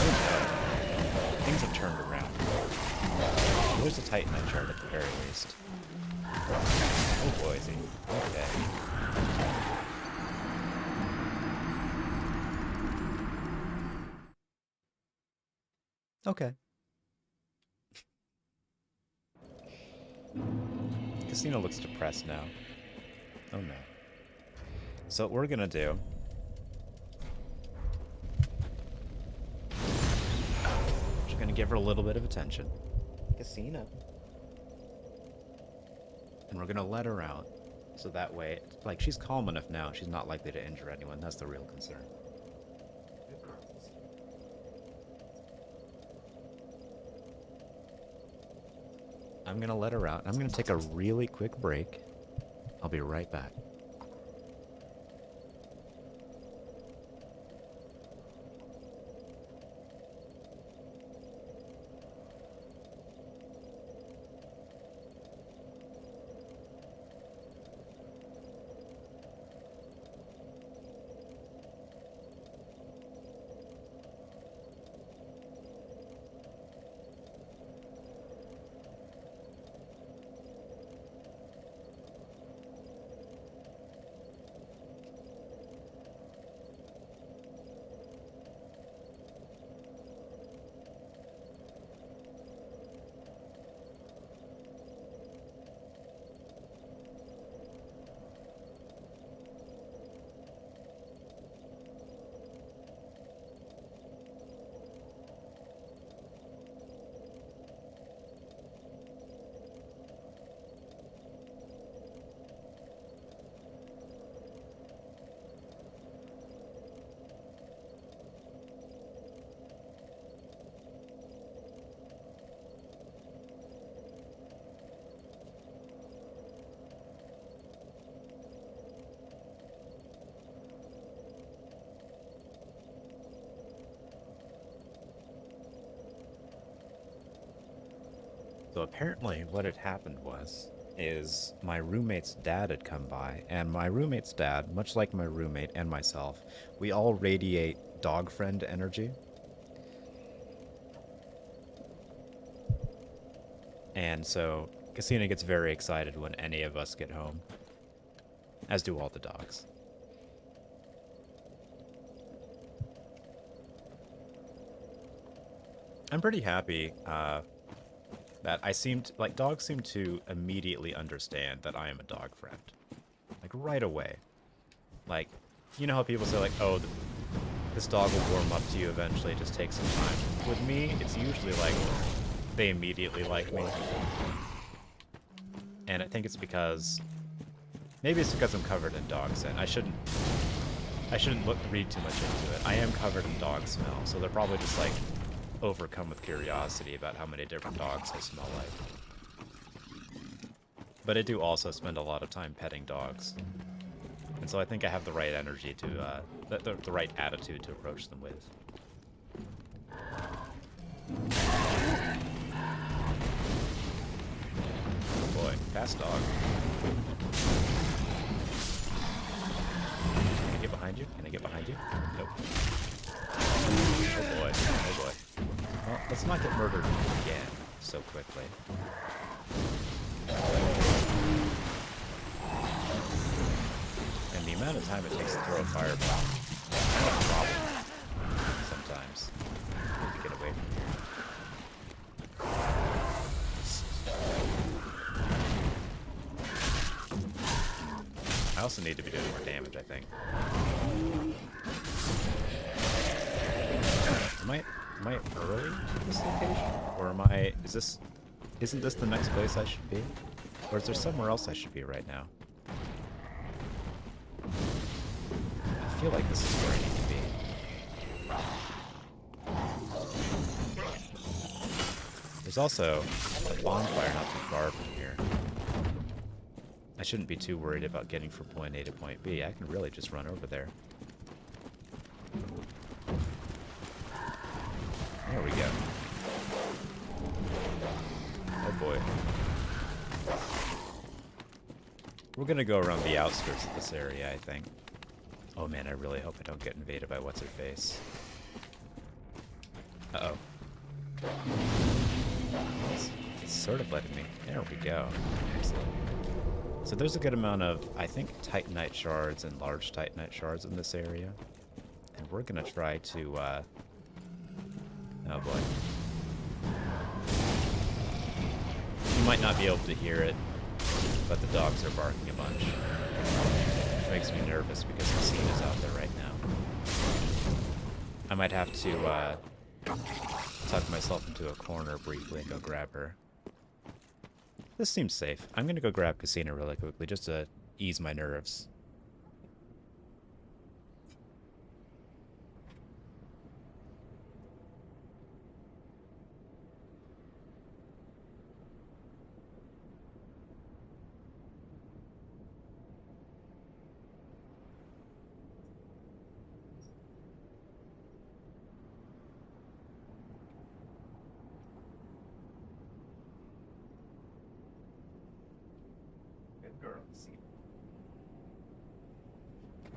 Oh no. Things have turned around. There's a Titanite shard at the very least. Oh boysy. Okay. Okay. Casino looks depressed now. Oh no. So what we're gonna do... Just gonna give her a little bit of attention. Casino. And we're gonna let her out. So that way, like, she's calm enough now. She's not likely to injure anyone. That's the real concern. I'm gonna let her out. I'm gonna take a really quick break. I'll be right back. So apparently what had happened is my roommate's dad had come by, and my roommate's dad, much like my roommate and myself, we all radiate dog friend energy. And so Casina gets very excited when any of us get home, as do all the dogs. I'm pretty happy that like dogs seem to immediately understand that I am a dog friend. Like right away. Like, you know how people say like, oh, this dog will warm up to you eventually, just take some time. With me, it's usually like they immediately like me. And I think it's because, maybe it's because I'm covered in dog scent. I shouldn't read too much into it. I am covered in dog smell, so they're probably just like overcome with curiosity about how many different dogs I smell like. But I do also spend a lot of time petting dogs. And so I think I have the right energy to, the right attitude to approach them with. Oh boy, fast dog. Can I get behind you? Can I get behind you? Nope. Oh boy, oh boy. Well, let's not get murdered again so quickly. And the amount of time it takes to throw a fireball is kind of a problem sometimes. I need to get away from here. I also need to be doing more damage, I think. Am I early to this location? Or am I, isn't this the next place I should be? Or is there somewhere else I should be right now? I feel like this is where I need to be. There's also a bonfire not too far from here. I shouldn't be too worried about getting from point A to point B. I can really just run over there. There we go. Oh boy. We're gonna go around the outskirts of this area, I think. Oh man, I really hope I don't get invaded by what's-her-face. Uh-oh. It's sort of letting me. There we go. Excellent. So there's a good amount of, I think, Titanite shards and large Titanite shards in this area. And we're gonna try to, oh boy. You might not be able to hear it, but the dogs are barking a bunch. Which makes me nervous because Christina's out there right now. I might have to, tuck myself into a corner briefly and go grab her. This seems safe. I'm gonna go grab Casina really quickly just to ease my nerves.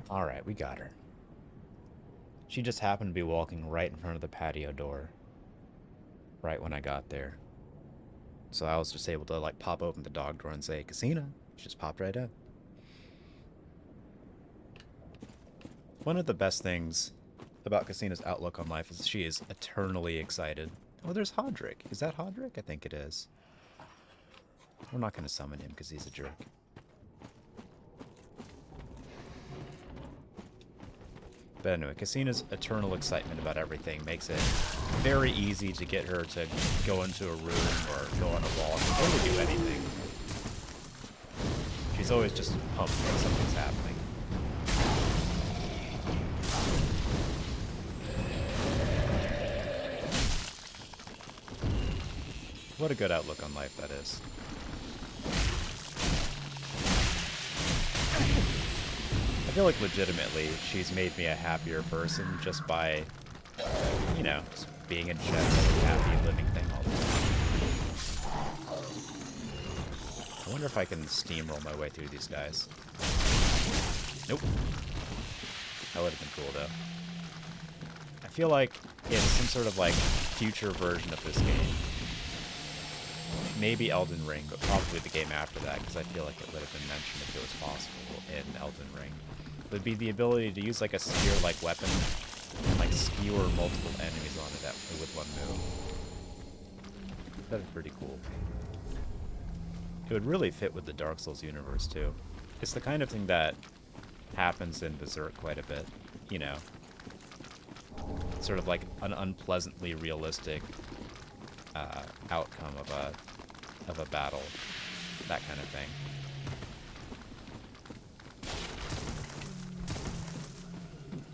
Alright, we got her. She just happened to be walking right in front of the patio door. Right when I got there. So I was just able to, like, pop open the dog door and say, Casina. She just popped right in. One of the best things about Casina's outlook on life is she is eternally excited. Oh, there's Hodrick. Is that Hodrick? I think it is. We're not going to summon him because he's a jerk. But anyway, Casina's eternal excitement about everything makes it very easy to get her to go into a room or go on a wall or to do anything. She's always just pumped when something's happening. What a good outlook on life that is. I feel like legitimately she's made me a happier person just by, you know, just being a generally happy living thing all the time. I wonder if I can steamroll my way through these guys. Nope. That would have been cool though. I feel like in some sort of like future version of this game, maybe Elden Ring, but probably the game after that, because I feel like it would have been mentioned if it was possible in Elden Ring, would be the ability to use like a spear-like weapon and like skewer multiple enemies on it with one move. That'd be pretty cool. It would really fit with the Dark Souls universe, too. It's the kind of thing that happens in Berserk quite a bit, you know. Sort of like an unpleasantly realistic outcome of a battle, that kind of thing.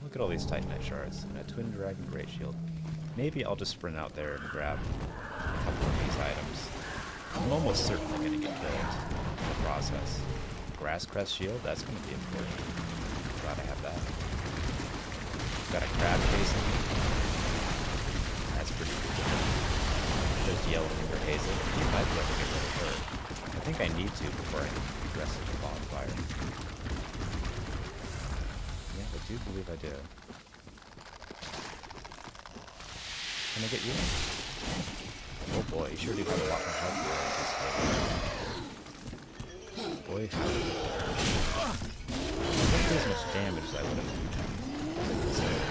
Look at all these Titanite shards and a Twin Dragon Great Shield. Maybe I'll just sprint out there and grab a couple of these items. I'm almost certainly going to get killed in the process. Grass Crest Shield, that's going to be important. Glad I have that. Got a crab casing. That's pretty cool. There's Yellowfinger Hazel. You might be able to get rid of her. I think I need to before I progress into Bonfire. Yeah, I do believe I do. Can I get you in? Oh boy, you sure do have a lot more health here. Boy, I don't do as much damage as I would have considered.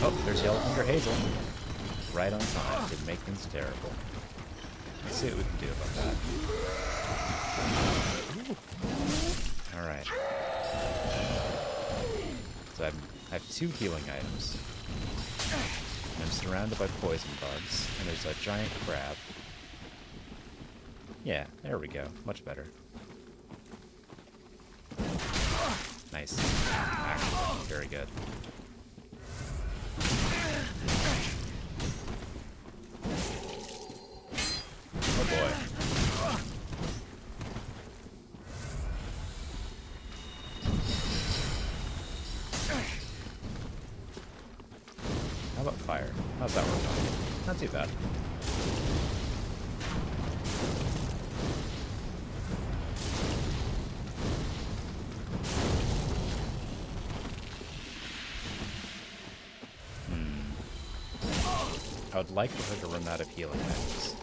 Oh, there's Yellowfinger Hazel. Right on time. Didn't make things terrible. Let's see what we can do about that. Alright. So I have 2 healing items. And I'm surrounded by poison bugs. And there's a giant crab. Yeah, there we go. Much better. Nice. Actually, very good. Oh boy. How about fire? How's that working? Not too bad. I would like for her to run out of healing items.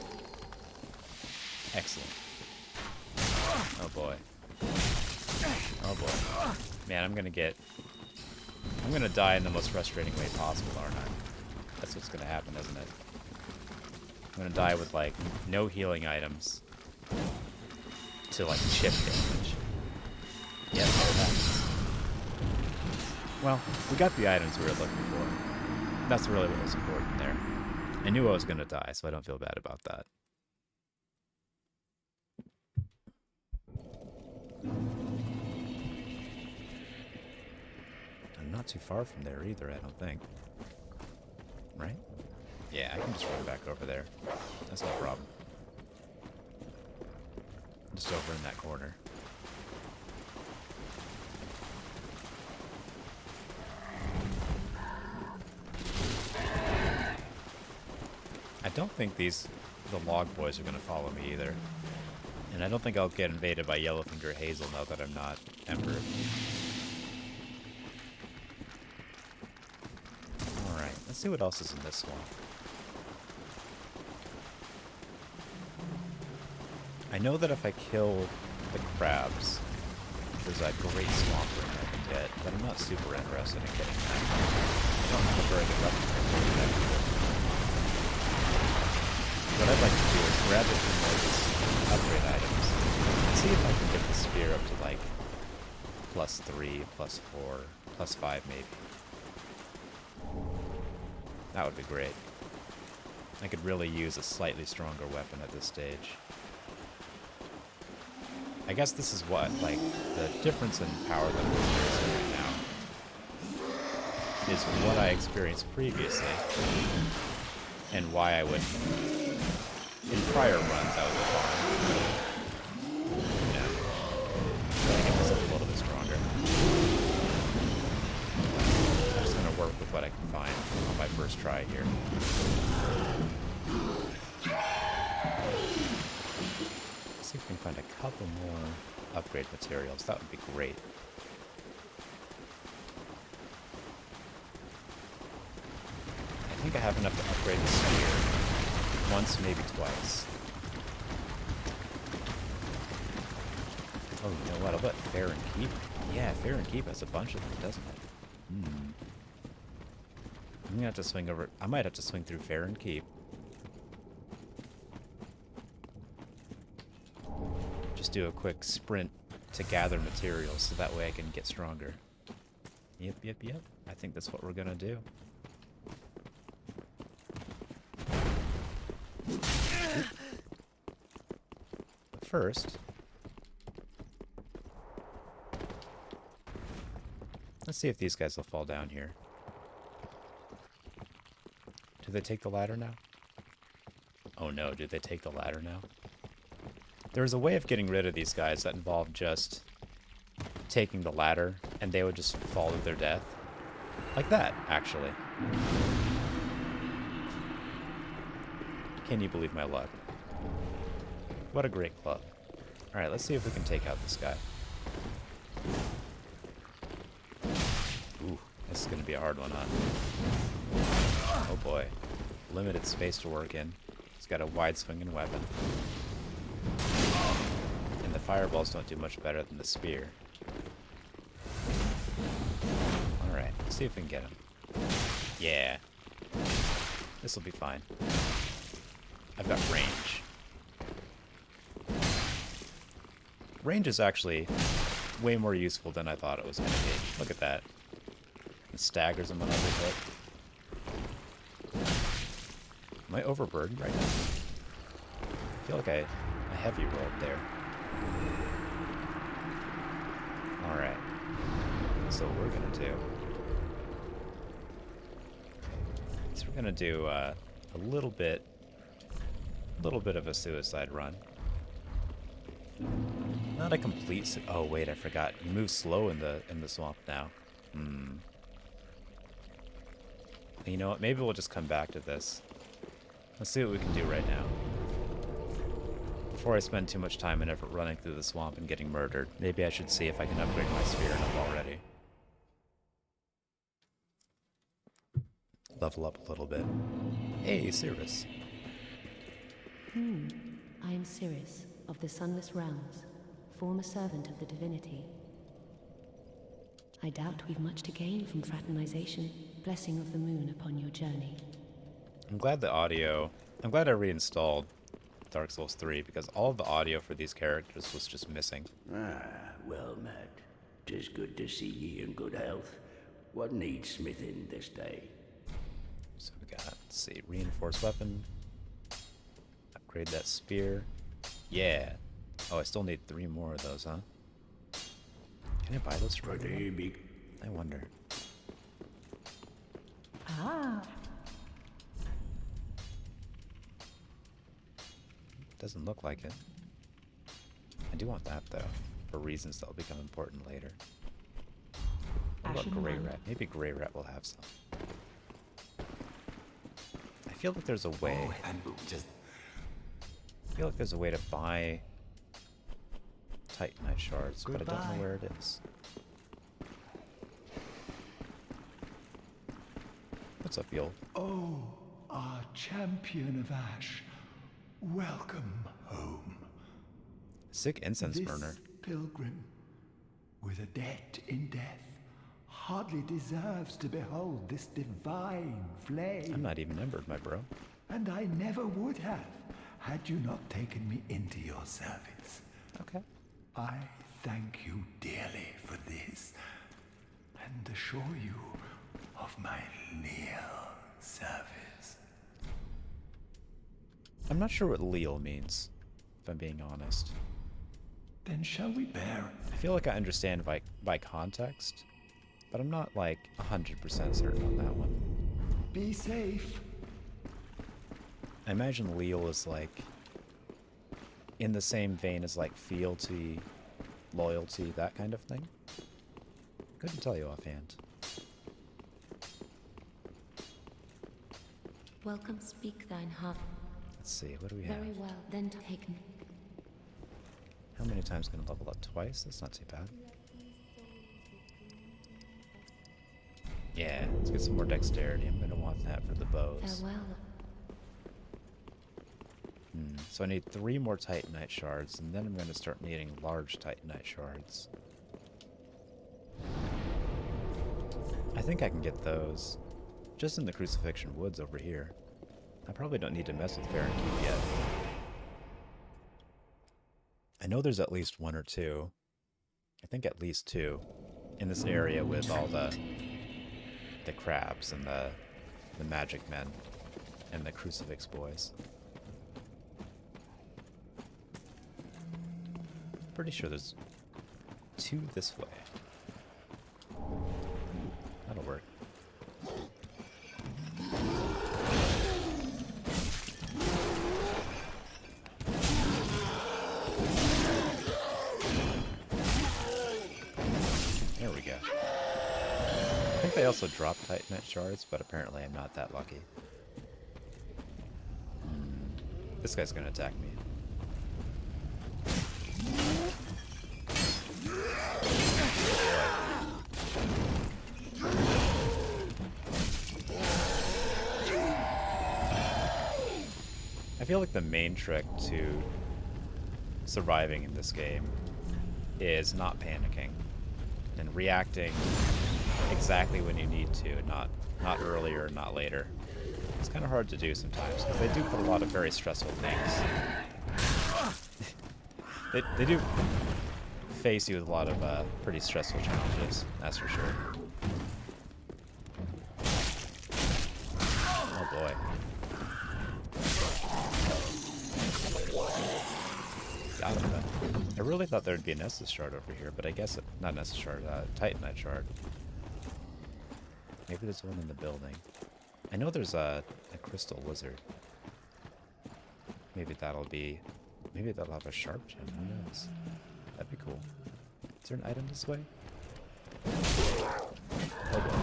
Excellent. Oh boy. Oh boy. Man, I'm gonna die in the most frustrating way possible, aren't I? That's what's gonna happen, isn't it? I'm gonna die with, like, no healing items to, like, chip damage. Yes, there it happens. Well, we got the items we were looking for. That's really what was important there. I knew I was gonna die, so I don't feel bad about that. I'm not too far from there either, I don't think. Right? Yeah, I can just run back over there. That's no problem. Just over in that corner. I don't think the log boys are going to follow me either. And I don't think I'll get invaded by Yellowfinger Hazel now that I'm not Emperor. Alright, let's see what else is in this swamp. I know that if I kill the crabs, there's a great swamp ring I can get, but I'm not super interested in getting that. I don't have a very good weapon for that. What I'd like to do is grab it from one of these upgrade items and see if I can get the spear up to like +3, +4, +5 maybe. That would be great. I could really use a slightly stronger weapon at this stage. I guess this is what, like, the difference in power that I'm experiencing right now is what I experienced previously and why I would, in prior runs, I would be fine. Yeah. Trying to get myself a little bit stronger. I'm just going to work with what I can find on my first try here. See if we can find a couple more upgrade materials. That would be great. I think I have enough to upgrade the spear. Once, maybe twice. Oh, you know what? I'll bet Fair and Keep. Yeah, Fair and Keep has a bunch of them, doesn't it? I'm gonna have to swing over. I might have to swing through Farron Keep. Just do a quick sprint to gather materials so that way I can get stronger. Yep. I think that's what we're gonna do. But first, let's see if these guys will fall down here. Do they take the ladder now? Oh no, did they take the ladder now? There's a way of getting rid of these guys that involved just taking the ladder, and they would just fall to their death. Like that, actually. Can you believe my luck? What a great club. Alright, let's see if we can take out this guy. Ooh, this is going to be a hard one, huh? Oh boy. Limited space to work in. He's got a wide swinging weapon. And the fireballs don't do much better than the spear. Alright, let's see if we can get him. Yeah. This will be fine. I've got range. Range is actually way more useful than I thought it was going to be. Look at that. It staggers him on every hit. Am I overburdened right now? I feel like I heavy rolled there. Alright. So what we're going to do is we're going to do a little bit of a suicide run. Not a complete. Oh wait, I forgot. You move slow in the swamp now. You know what? Maybe we'll just come back to this. Let's see what we can do right now. Before I spend too much time and effort running through the swamp and getting murdered, maybe I should see if I can upgrade my spear enough already. Level up a little bit. Hey, Cirrus. I am Cirrus, of the Sunless Realms, former servant of the divinity. I doubt we've much to gain from fraternization. Blessing of the moon upon your journey. I'm glad I reinstalled Dark Souls 3 because all of the audio for these characters was just missing. Well met. 'Tis good to see ye in good health. What needs smithing this day? So we got, let's see, reinforced weapon. Upgrade that spear. Yeah. Oh, I still need 3 more of those, huh? Can I buy those for Pretty I wonder. Doesn't look like it. I do want that, though, for reasons that will become important later. What about Grey Rat? Maybe Grey Rat will have some. I feel like there's a way. I feel like there's a way to buy Titanite shards, but I don't know where it is. What's up, Yul? Oh, our champion of Ash. Welcome home. Sick incense This burner. pilgrim, with a debt in death, hardly deserves to behold this divine flame. I'm not even numbered, my bro. And I never would have, had you not taken me into your service. Okay. I thank you dearly for this, and assure you of my leal service. I'm not sure what leal means, if I'm being honest. Then shall we bear? I feel like I understand by context, but I'm not like 100% certain on that one. Be safe. I imagine leal is like in the same vein as like fealty, loyalty, that kind of thing. Couldn't tell you offhand. Welcome, speak thine heart. Let's see, what do we have? Very well, then take me. How many times can I level up? Twice? That's not too bad. Yeah, let's get some more dexterity. I'm gonna want that for the bows. Farewell. So I need 3 more Titanite shards, and then I'm gonna start needing large Titanite shards. I think I can get those just in the Crucifixion Woods over here. I probably don't need to mess with Fahrenheit yet. I know there's at least one or two. I think at least two in this area with all the crabs and the magic men and the crucifix boys. Pretty sure there's two this way. That'll work. There we go. I think they also drop Titanite shards, but apparently I'm not that lucky. This guy's gonna attack me. I feel like the main trick to surviving in this game is not panicking and reacting exactly when you need to, not earlier, not later. It's kind of hard to do sometimes because they do put a lot of very stressful things. they do face you with a lot of pretty stressful challenges, that's for sure. Oh boy. Got him then. I really thought there'd be an Estus shard over here, but I guess not an Estus shard, Titanite shard. Maybe there's one in the building. I know there's a crystal wizard. Maybe that'll have a sharp gem. Who knows? That'd be cool. Is there an item this way? Oh boy.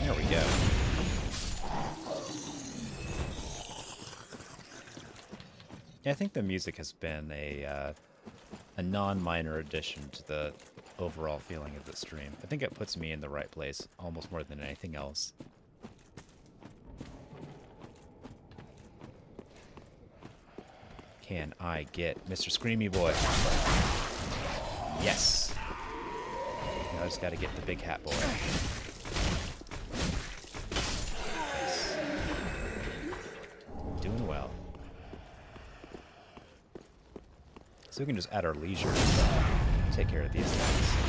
There we go. Yeah, I think the music has been a non-minor addition to the overall feeling of the stream. I think it puts me in the right place almost more than anything else. Can I get Mr. Screamy Boy? Yes! Now I just gotta get the big hat boy. Nice. Doing well. So we can just at our leisure take care of these guys.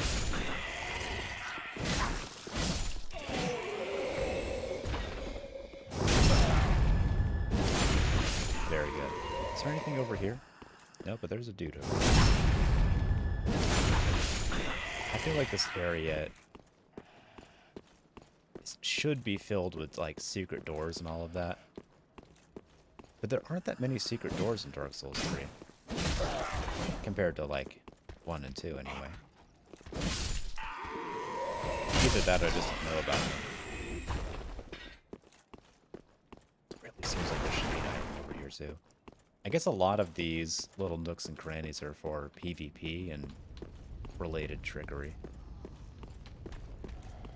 Very good. Is there anything over here? No, but there's a dude over here. I feel like this area should be filled with like secret doors and all of that. But there aren't that many secret doors in Dark Souls 3. Compared to like 1 and 2 anyway. Either that or I just don't know about them. It really seems like there should be an item over here too. I guess a lot of these little nooks and crannies are for PvP and related trickery.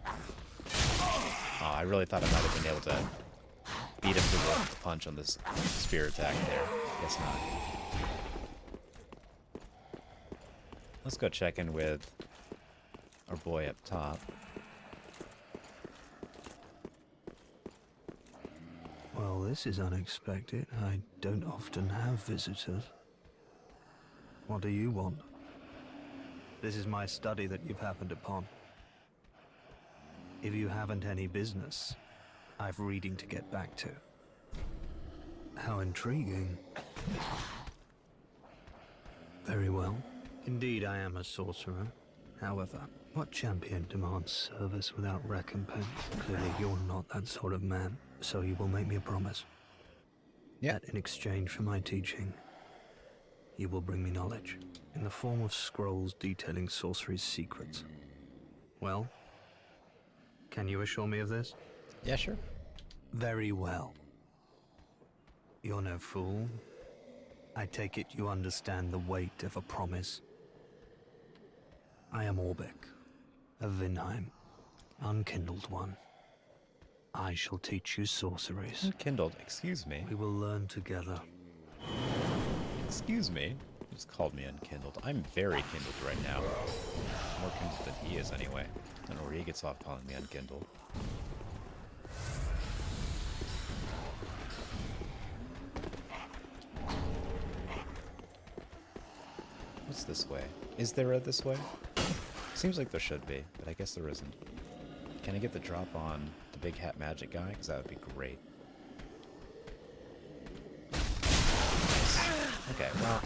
Oh, I really thought I might have been able to beat him to the punch on this spear attack there. Guess not. Let's go check in with our boy up top. Well, this is unexpected. I don't often have visitors. What do you want? This is my study that you've happened upon. If you haven't any business, I've reading to get back to. How intriguing. Very well. Indeed, I am a sorcerer. However, what champion demands service without recompense? Clearly, you're not that sort of man, so you will make me a promise. Yeah. That in exchange for my teaching, you will bring me knowledge in the form of scrolls detailing sorcery's secrets. Well, can you assure me of this? Yeah, sure. Very well. You're no fool. I take it you understand the weight of a promise. I am Orbeck, of Vinheim, unkindled one. I shall teach you sorceries. Unkindled, excuse me. We will learn together. Excuse me. Just called me unkindled. I'm very kindled right now. More kindled than he is, anyway. I don't know where he gets off calling me unkindled. What's this way? Is there a this way? Seems like there should be, but I guess there isn't. Can I get the drop on the big hat magic guy? Because that would be great. Nice. Okay, well.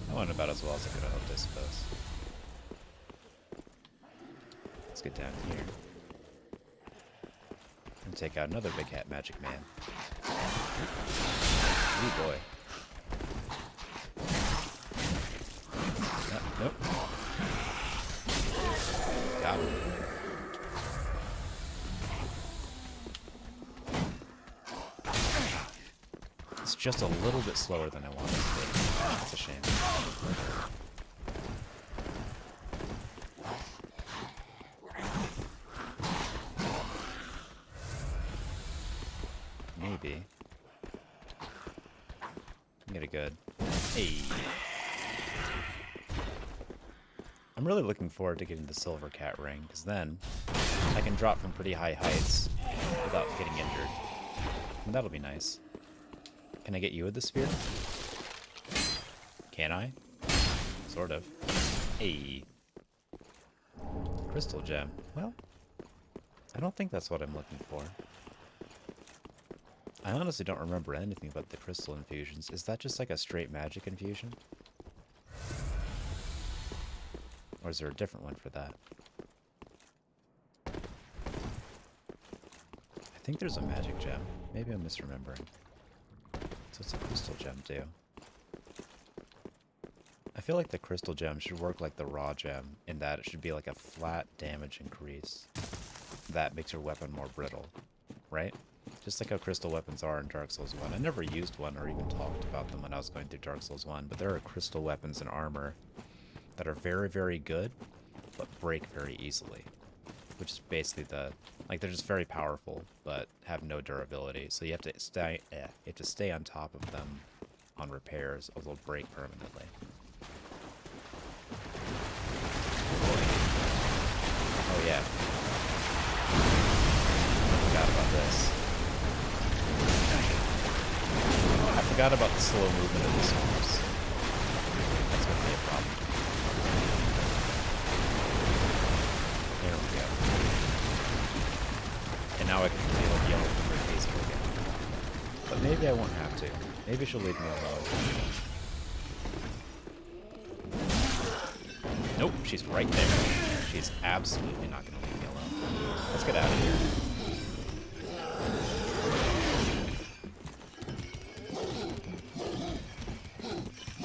That went about as well as I could have hoped, I suppose. Let's get down here. And take out another big hat magic man. Ooh boy. Nope. Got him. It's just a little bit slower than I wanted it to be. That's a shame. Maybe. Get it good. Hey. I'm really looking forward to getting the silver cat ring, because then I can drop from pretty high heights without getting injured. And that'll be nice. Can I get you with the spear? Can I? Sort of. Hey. Crystal gem. Well, I don't think that's what I'm looking for. I honestly don't remember anything about the crystal infusions. Is that just like a straight magic infusion? Or is there a different one for that? I think there's a magic gem. Maybe I'm misremembering. So what's a crystal gem do? I feel like the crystal gem should work like the raw gem, in that it should be like a flat damage increase. That makes your weapon more brittle, right? Just like how crystal weapons are in Dark Souls 1. I never used one or even talked about them when I was going through Dark Souls 1, but there are crystal weapons and armor that are very, very good, but break very easily. Which is basically the... Like, they're just very powerful, but have no durability. So you have to stay on top of them on repairs, or they'll break permanently. Oh yeah. I forgot about this. I forgot about the slow movement of this horse. That's going to be a problem. There we go. And now I can feel yellow from her face again. But maybe I won't have to. Maybe she'll leave me alone. Nope, she's right there. She's absolutely not going to leave me alone. Let's get out of here.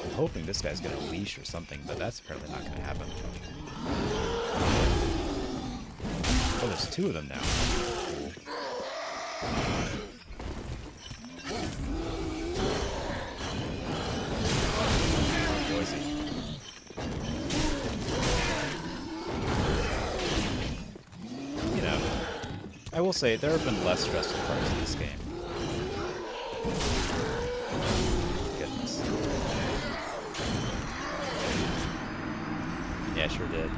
I'm hoping this guy's going to leash or something, but that's apparently not going to happen. Oh, there's two of them now. Cool. Noisy. You know, I will say there have been less stressful parts in this game. Goodness. Yeah, sure did.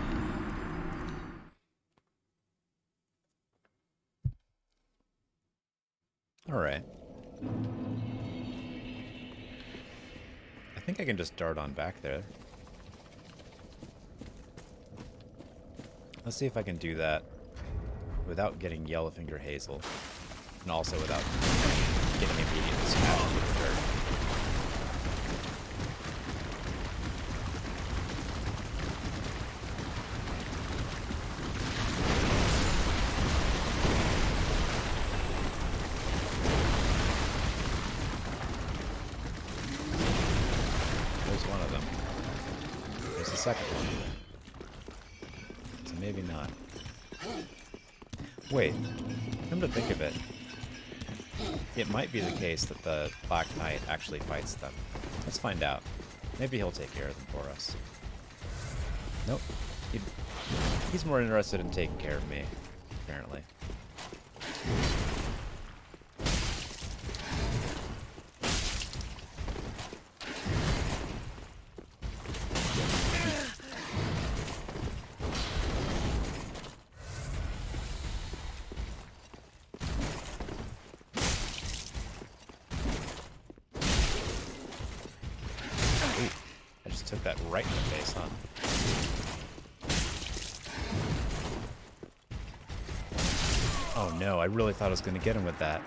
Alright. I think I can just dart on back there. Let's see if I can do that without getting Yellowfinger Hazel. And also without getting immediately smashed with the dirt. Second one. So maybe not. Wait, come to think of it, it might be the case that the Black Knight actually fights them. Let's find out. Maybe he'll take care of them for us. Nope. He's more interested in taking care of me, apparently. took that right in the face, huh? Oh no, I really thought I was going to get him with that.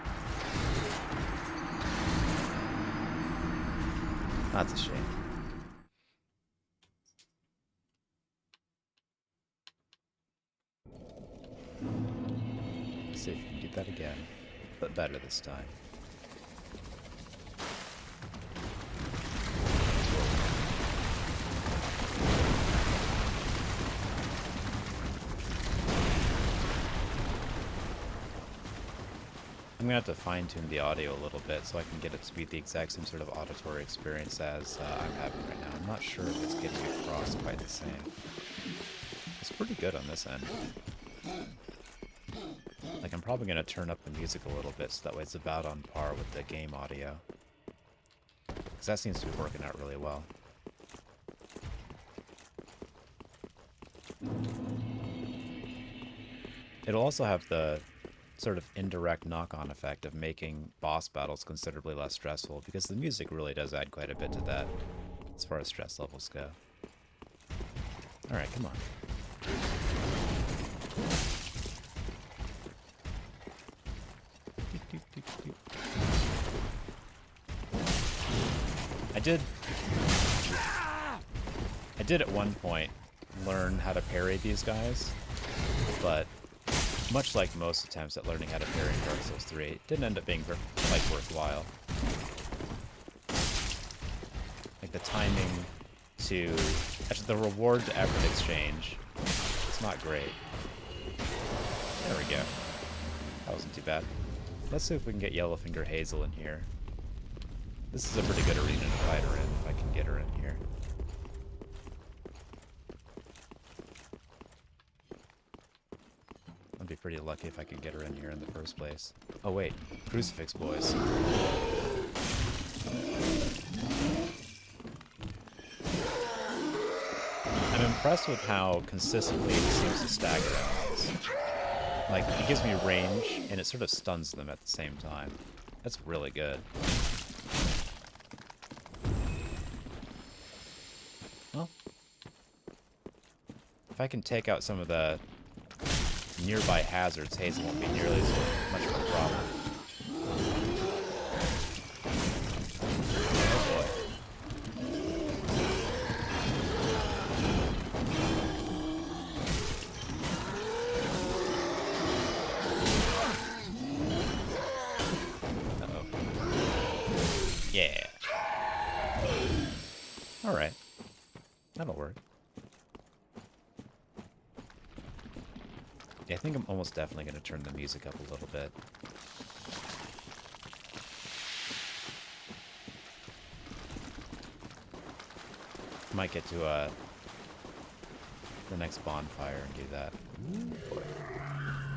That's a shame. Let's see if we can do that again, but better this time. I'm gonna have to fine-tune the audio a little bit so I can get it to be the exact same sort of auditory experience as I'm having right now. I'm not sure if it's getting across quite the same. It's pretty good on this end. Like, I'm probably gonna turn up the music a little bit so that way it's about on par with the game audio. Because that seems to be working out really well. It'll also have the sort of indirect knock-on effect of making boss battles considerably less stressful, because the music really does add quite a bit to that as far as stress levels go. Alright, come on. I did at one point learn how to parry these guys, but much like most attempts at learning how to parry in Dark Souls 3, it didn't end up being quite worthwhile. Like the timing to... Actually, the reward to effort exchange, it's not great. There we go. That wasn't too bad. Let's see if we can get Yellowfinger Hazel in here. This is a pretty good arena to fight her in, if I can get her in here. I'd be pretty lucky if I could get her in here in the first place. Oh wait, Crucifix boys. I'm impressed with how consistently it seems to stagger enemies. Like, it gives me range, and it sort of stuns them at the same time. That's really good. Well, if I can take out some of the nearby hazards, Hazel won't be nearly as much of a problem. Oh boy. Uh-oh. Yeah. Alright. That'll work. Yeah, I think I'm almost definitely going to turn the music up a little bit. Might get to the next bonfire and do that. Ooh, boy.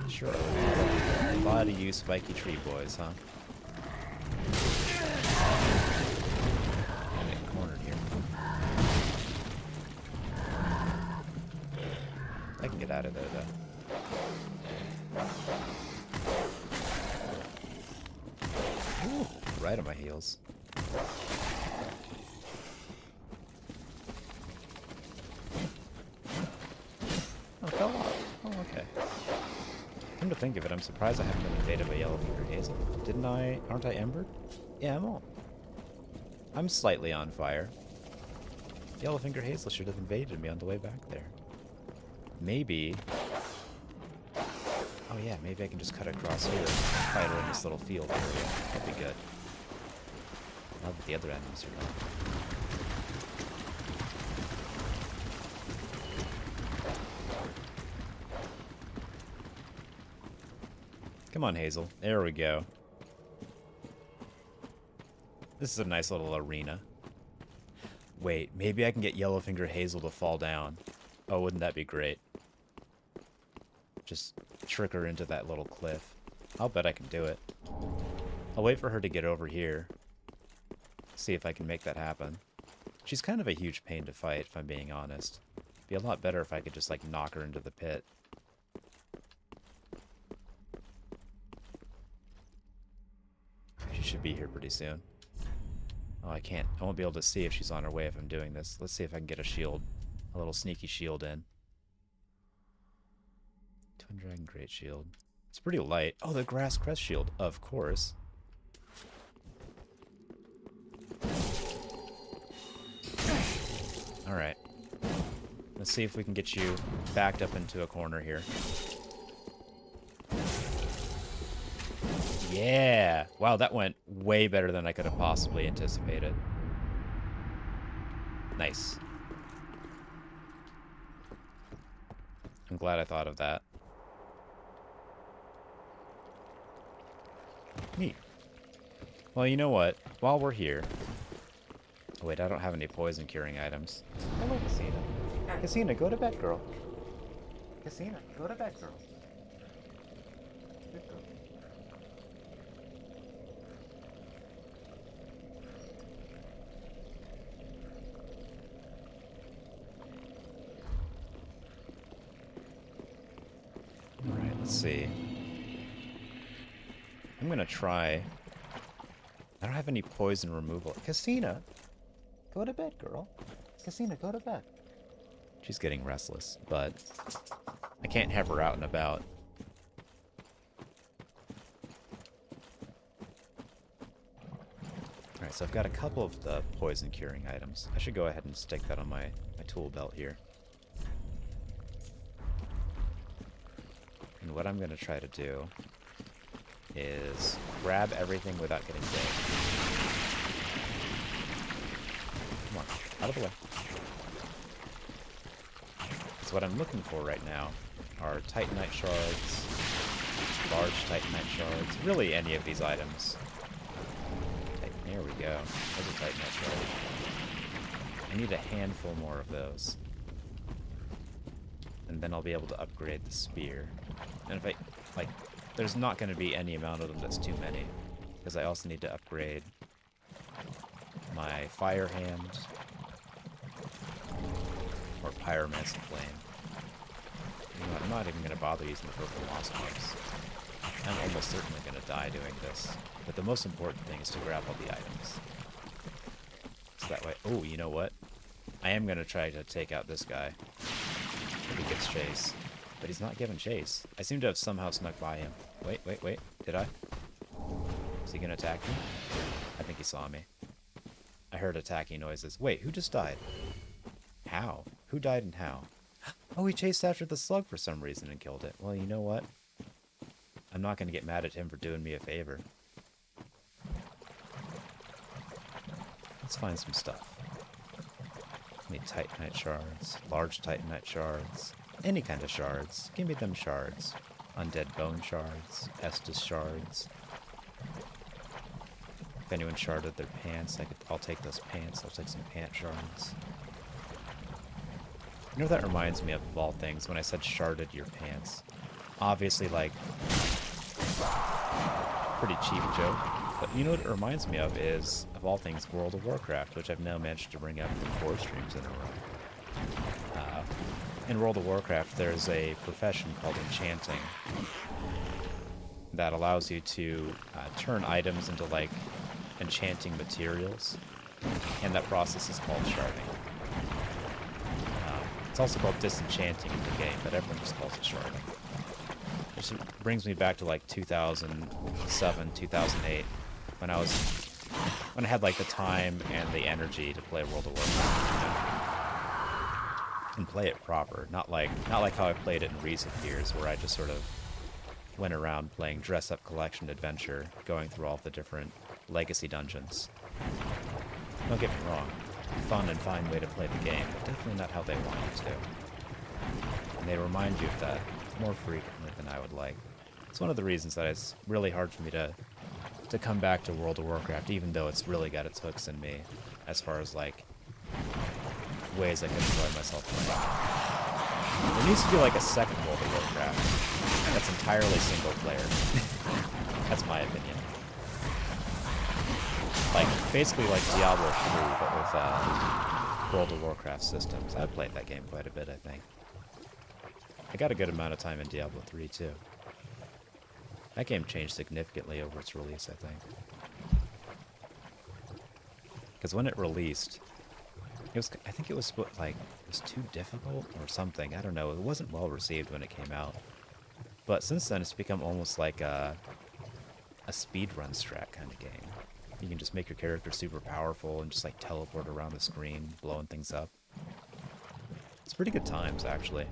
Sure. A lot of you spiky tree boys, huh? I'm getting cornered here. I can get out of there, though. Ooh, right on my heels. Oh, it fell off. Oh, okay. Come to think of it, I'm surprised I haven't been invaded by Yellowfinger Hazel. Didn't I? Aren't I embered? Yeah, I'm all. I'm slightly on fire. Yellowfinger Hazel should have invaded me on the way back there. Maybe... Oh yeah, maybe I can just cut across here and fight her in this little field area. That'd be good. Now that the other enemies are gone. Come on, Hazel. There we go. This is a nice little arena. Wait, maybe I can get Yellowfinger Hazel to fall down. Oh, wouldn't that be great? Just trick her into that little cliff. I'll bet I can do it. I'll wait for her to get over here. See if I can make that happen. She's kind of a huge pain to fight, if I'm being honest. Be a lot better if I could just, like, knock her into the pit. She should be here pretty soon. Oh, I can't. I won't be able to see if she's on her way if I'm doing this. Let's see if I can get a shield. A little sneaky shield in. Twin Dragon Great Shield. It's pretty light. Oh, the Grass Crest Shield. Of course. Alright. Let's see if we can get you backed up into a corner here. Yeah! Wow, that went way better than I could have possibly anticipated. Nice. I'm glad I thought of that. Neat. Well, you know what? While we're here... Oh, wait, I don't have any poison curing items. Hello, Casina. Casina, go to bed, girl. Casina, go to bed, girl. Good girl. Alright, let's see. I'm gonna try... I don't have any poison removal. Casina! Go to bed, girl. Casina, go to bed. She's getting restless, but I can't have her out and about. Alright, so I've got a couple of the poison curing items. I should go ahead and stick that on my tool belt here. And what I'm going to try to do is grab everything without getting bit. Come on, out of the way. So what I'm looking for right now are Titanite shards, large Titanite shards, really any of these items. There we go. There's a Titanite shard. I need a handful more of those. And then I'll be able to upgrade the spear. And if I, like, there's not going to be any amount of them that's too many. Because I also need to upgrade my fire hand. Or pyromancy flame. You know what, I'm not even going to bother using the purple moss marks. I'm almost certainly going to die doing this. But the most important thing is to grab all the items. So that way... Oh, you know what? I am going to try to take out this guy. If he gets chase. But he's not giving chase. I seem to have somehow snuck by him. Wait. Did I? Is he going to attack me? I think he saw me. I heard attacking noises. Wait, who just died? How? Who died and how? Oh, he chased after the slug for some reason and killed it. Well, you know what? I'm not going to get mad at him for doing me a favor. Let's find some stuff. I need Titanite shards, large Titanite shards, any kind of shards. Give me them shards. Undead bone shards, Estus shards. If anyone sharded their pants, I'll take those pants. I'll take some pant shards. You know what that reminds me of all things when I said sharded your pants? Obviously, like, pretty cheap joke. But you know what it reminds me of is, of all things, World of Warcraft, which I've now managed to bring up for 4 streams in a row. In World of Warcraft, there's a profession called enchanting that allows you to turn items into, like, enchanting materials, and that process is called sharding. It's also called disenchanting in the game, but everyone just calls it sharding. Which brings me back to like 2007, 2008, when I had like the time and the energy to play World of Warcraft, you know? And play it proper, not like how I played it in recent years, where I just sort of went around playing dress-up collection adventure, going through all the different legacy dungeons. Don't get me wrong, fun and fine way to play the game, but definitely not how they want you to. And they remind you of that more frequently than I would like. It's one of the reasons that it's really hard for me to come back to World of Warcraft, even though it's really got its hooks in me, as far as like ways I can enjoy myself playing. There needs to be like a second World of Warcraft that's entirely single player. That's my opinion. Like, basically like Diablo 3, but with World of Warcraft systems. I've played that game quite a bit, I think. I got a good amount of time in Diablo 3, too. That game changed significantly over its release, I think. Because when it released, I think it was like, it was too difficult or something. I don't know. It wasn't well received when it came out. But since then, it's become almost like a speedrun strat kind of game. You can just make your character super powerful and just like teleport around the screen, blowing things up. It's pretty good times, actually.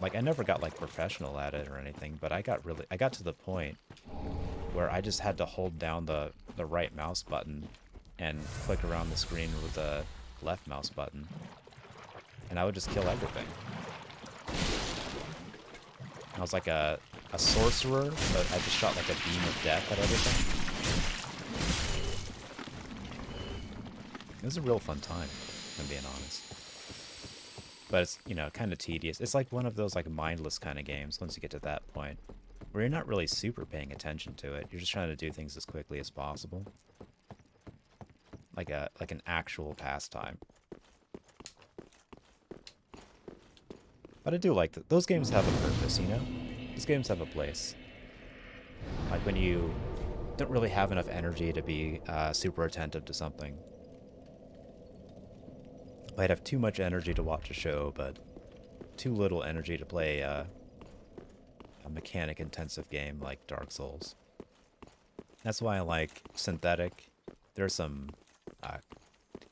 Like, I never got like professional at it or anything, but I got to the point where I just had to hold down the right mouse button and click around the screen with the left mouse button, and I would just kill everything. I was like a sorcerer, but I just shot like a beam of death at everything. It was a real fun time, if I'm being honest. But it's, you know, kind of tedious. It's like one of those like mindless kind of games once you get to that point, where you're not really super paying attention to it. You're just trying to do things as quickly as possible. Like an actual pastime. But I do like that. Those games have a purpose, you know? Those games have a place. Like when you don't really have enough energy to be super attentive to something. Might have too much energy to watch a show, but too little energy to play a mechanic-intensive game like Dark Souls. That's why I like Synthetic. There's some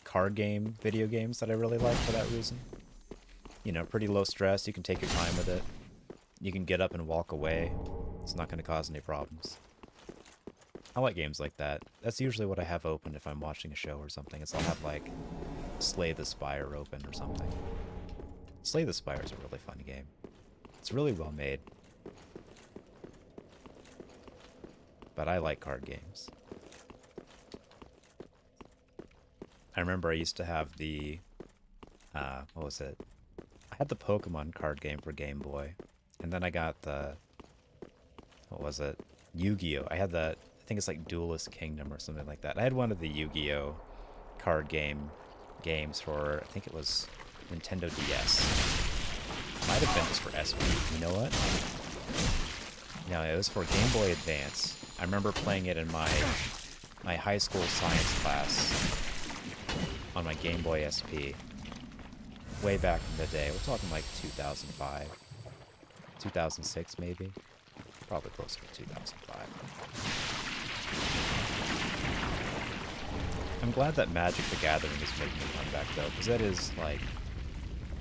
card game, video games that I really like for that reason. You know, pretty low stress, you can take your time with it. You can get up and walk away. It's not going to cause any problems. I like games like that. That's usually what I have open if I'm watching a show or something. I'll have like Slay the Spire open or something. Slay the Spire is a really fun game. It's really well made. But I like card games. I remember I used to have the, what was it? I had the Pokemon card game for Game Boy. And then I got the, what was it? Yu-Gi-Oh! I had the, I think it's like Duelist Kingdom or something like that. I had one of the Yu-Gi-Oh! Card games for, I think it was Nintendo DS. Might have been just for SP. You know what? No, it was for Game Boy Advance. I remember playing it in my high school science class on my Game Boy SP. Way back in the day. We're talking like 2005. 2006 maybe? Probably closer to 2005. I'm glad that Magic the Gathering is making a comeback though, because that is like,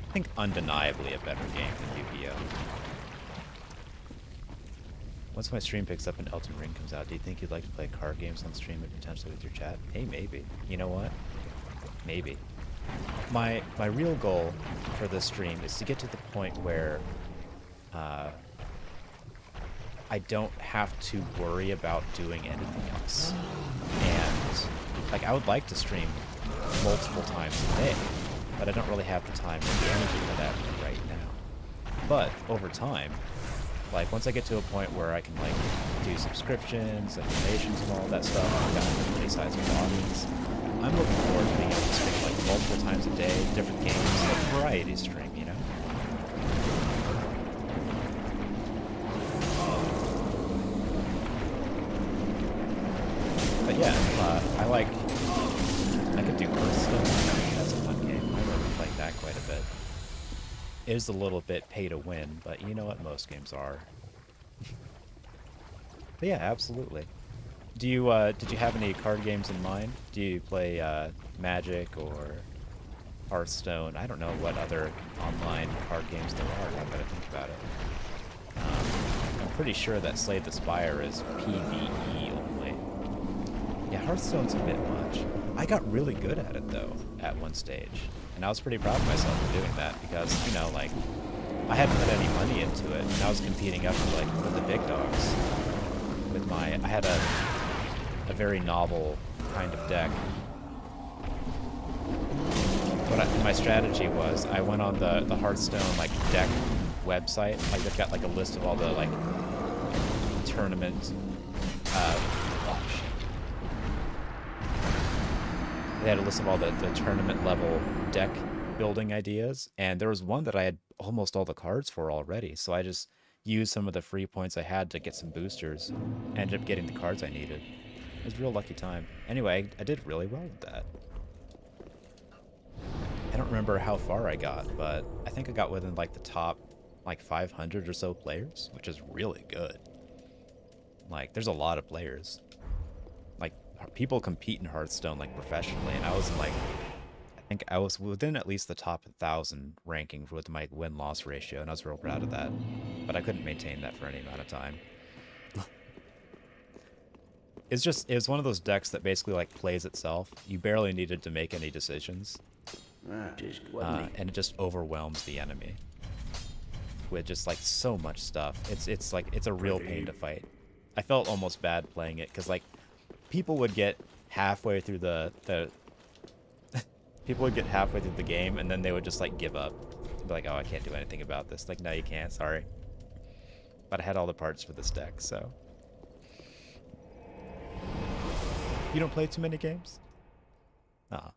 I think undeniably a better game than Yu-Gi-Oh! Once my stream picks up and Elden Ring comes out, do you think you'd like to play card games on stream and potentially with your chat? Hey, maybe. You know what? Maybe. My real goal for this stream is to get to the point where I don't have to worry about doing anything else. And like I would like to stream multiple times a day, but I don't really have the time or the energy for that right now. But over time, like once I get to a point where I can like do subscriptions and donations and all that stuff, I've got a pretty sizable audience. I'm looking forward to being able to stream like multiple times a day, different games, like a variety stream, you know? But yeah, I could do Hearthstone. That's a fun game. I remember playing that quite a bit. It is a little bit pay to win, but you know what most games are. But yeah, absolutely. Do you did you have any card games in mind? Do you play Magic or Hearthstone? I don't know what other online card games there are. Now that I think about it, I'm pretty sure that Slay the Spire is PvE only. Yeah, Hearthstone's a bit much. I got really good at it though at one stage, and I was pretty proud of myself for doing that because you know, like, I hadn't put any money into it, and I was competing up with the big dogs. With I had a very novel kind of deck. My strategy was I went on the Hearthstone like deck website. Like they've got like a list of all the like tournament. They had a list of all the tournament level deck building ideas, and there was one that I had almost all the cards for already. So I just used some of the free points I had to get some boosters. Ended up getting the cards I needed. It was a real lucky time. Anyway, I did really well with that. I don't remember how far I got, but I think I got within like the top like 500 or so players, which is really good. Like, there's a lot of players. Like, people compete in Hearthstone like professionally, and I was in like, I think I was within at least the top 1,000 ranking with my win-loss ratio, and I was real proud of that. But I couldn't maintain that for any amount of time. It was one of those decks that basically like plays itself. You barely needed to make any decisions. And it just overwhelms the enemy with just like so much stuff. It's like, it's a real pain to fight. I felt almost bad playing it because like people would get halfway through the people would get halfway through the game and then they would just like give up. Be like, oh, I can't do anything about this. Like, no, you can't, sorry. But I had all the parts for this deck, so. You don't play too many games? Ah.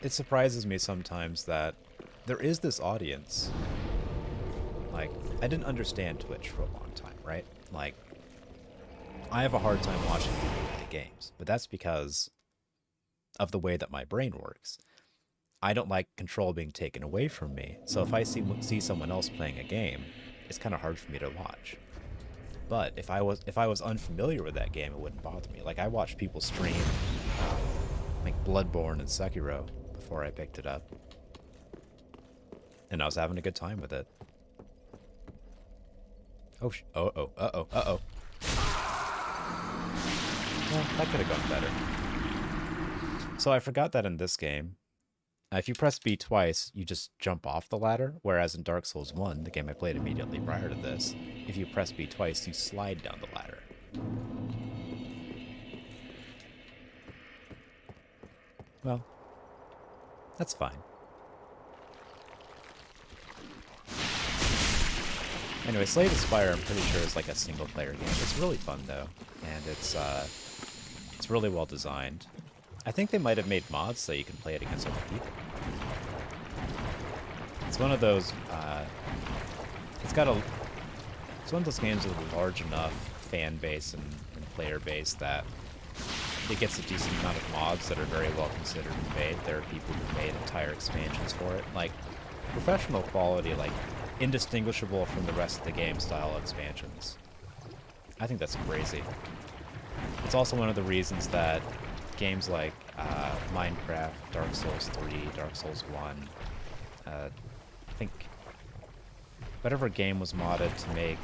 It surprises me sometimes that there is this audience. Like, I didn't understand Twitch for a long time, right? Like, I have a hard time watching people play games, but that's because of the way that my brain works. I don't like control being taken away from me, so if I see someone else playing a game, it's kind of hard for me to watch. But if I was unfamiliar with that game, it wouldn't bother me. Like, I watched people stream like Bloodborne and Sekiro before I picked it up, and I was having a good time with it. Oh, uh-oh. Well, that could have gone better. So I forgot that in this game, if you press B twice, you just jump off the ladder, whereas in Dark Souls 1, the game I played immediately prior to this, if you press B twice, you slide down the ladder. Well, that's fine. Anyway, Slay the Spire, I'm pretty sure is like a single-player game. It's really fun though, and it's really well designed. I think they might have made mods so you can play it against other people. It's one of those. It's one of those games with a large enough fan base and player base that it gets a decent amount of mods that are very well considered and made. There are people who made entire expansions for it, like professional quality, like indistinguishable from the rest of the game style expansions. I think that's crazy. It's also one of the reasons that games like Minecraft, Dark Souls 3, Dark Souls 1, I think whatever game was modded to make...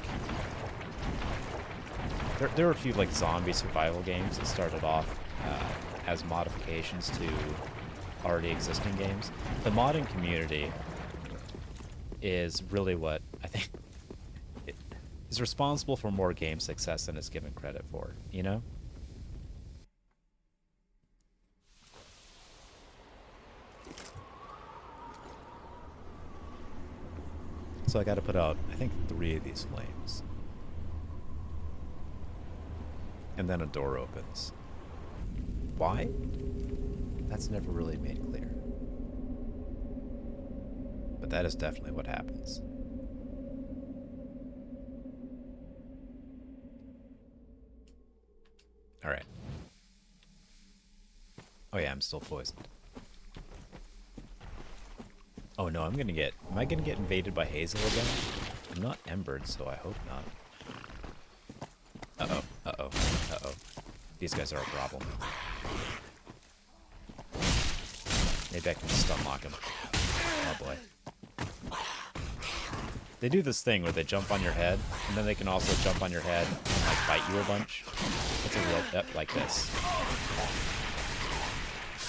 There were a few like zombie survival games that started off as modifications to already existing games. The modding community is really what I think is responsible for more game success than it's given credit for, you know? So I gotta put out, I think, 3 of these flames. And then a door opens. Why? That's never really made clear. But that is definitely what happens. Alright. Oh yeah, I'm still poisoned. Oh no, am I gonna get invaded by Hazel again? I'm not embered, so I hope not. Uh-oh. These guys are a problem. Maybe I can stun lock him. Oh boy. They do this thing where they jump on your head, and then they can also jump on your head and like bite you a bunch. It's a real yep, like this.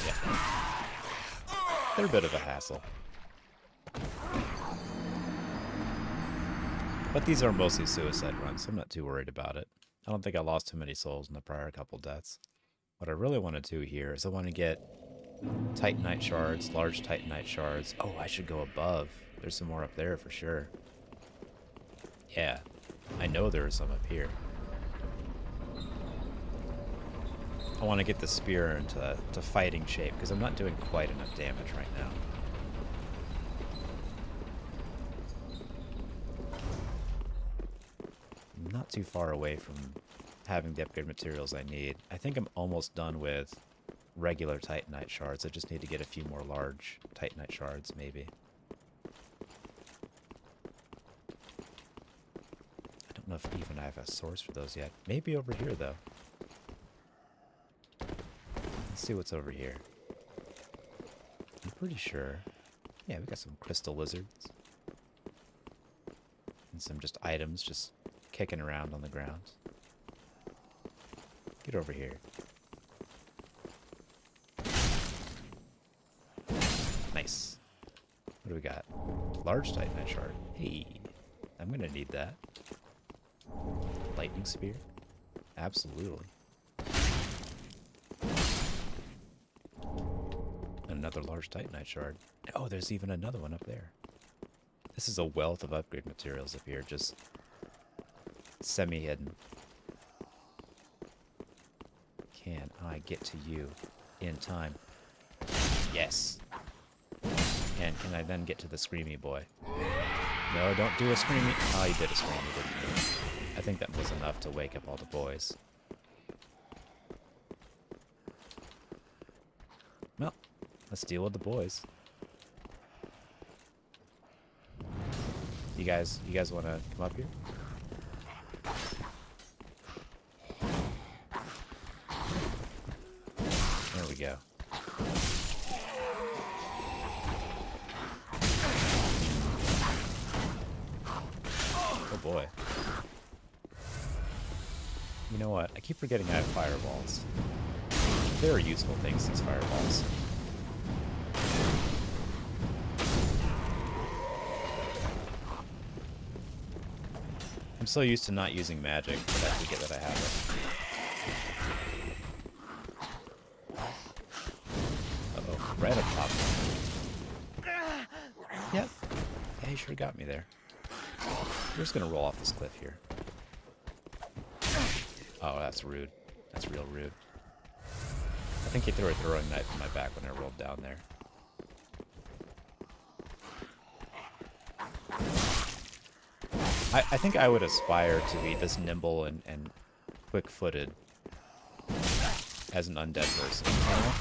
Yeah. They're a bit of a hassle. But these are mostly suicide runs, so I'm not too worried about it. I don't think I lost too many souls in the prior couple deaths. What I really want to do here is I want to get Titanite shards, large Titanite shards. Oh, I should go above. There's some more up there for sure. Yeah, I know there are some up here. I want to get the spear into fighting shape, because I'm not doing quite enough damage right now. I'm not too far away from having the upgrade materials I need. I think I'm almost done with regular Titanite shards. I just need to get a few more large Titanite shards, maybe. I don't know if even I have a source for those yet. Maybe over here, though. Let's see what's over here. I'm pretty sure. Yeah, we got some crystal lizards. And some just items just kicking around on the ground. Get over here. Nice. What do we got? Large Titanite shard. Hey, I'm gonna need that. Lightning spear? Absolutely. Another large Titanite shard. Oh, there's even another one up there. This is a wealth of upgrade materials up here, just semi-hidden. Can I get to you in time? Yes. And can I then get to the Screamy boy? No, don't do a Screamy. Oh, you did a Screamy, didn't you? I think that was enough to wake up all the boys. Well, let's deal with the boys. You guys want to come up here? There we go. Oh boy. You know what? I keep forgetting I have fireballs. There are useful things, these fireballs. I'm so used to not using magic that I forget that I have it. Uh-oh, right up top. Yep. Yeah, he sure got me there. We're just gonna roll off this cliff here. Oh, that's rude. That's real rude. I think he threw a throwing knife in my back when I rolled down there. I think I would aspire to be this nimble and quick-footed as an undead person, you know?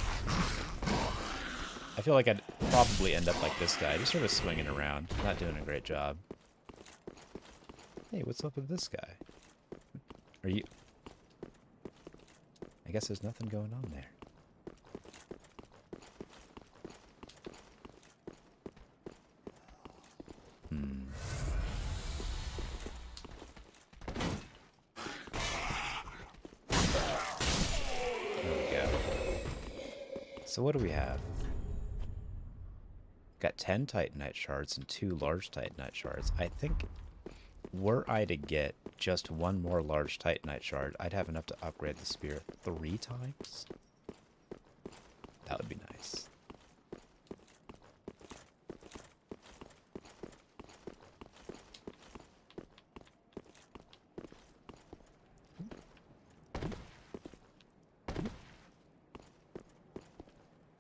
I feel like I'd probably end up like this guy, just sort of swinging around, not doing a great job. Hey, what's up with this guy? Are you... I guess there's nothing going on there. So what do we have? Got 10 Titanite shards and 2 large Titanite shards. I think were I to get just one more large Titanite shard, I'd have enough to upgrade the spear 3 times. That would be nice.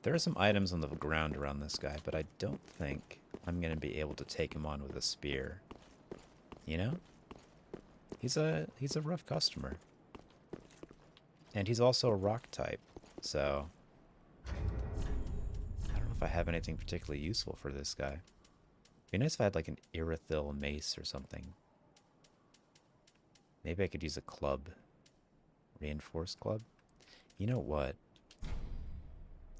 There are some items on the ground around this guy, but I don't think I'm going to be able to take him on with a spear. You know? He's a rough customer. And he's also a rock type, so... I don't know if I have anything particularly useful for this guy. It'd be nice if I had like an Irithil mace or something. Maybe I could use a club. Reinforced club? You know what?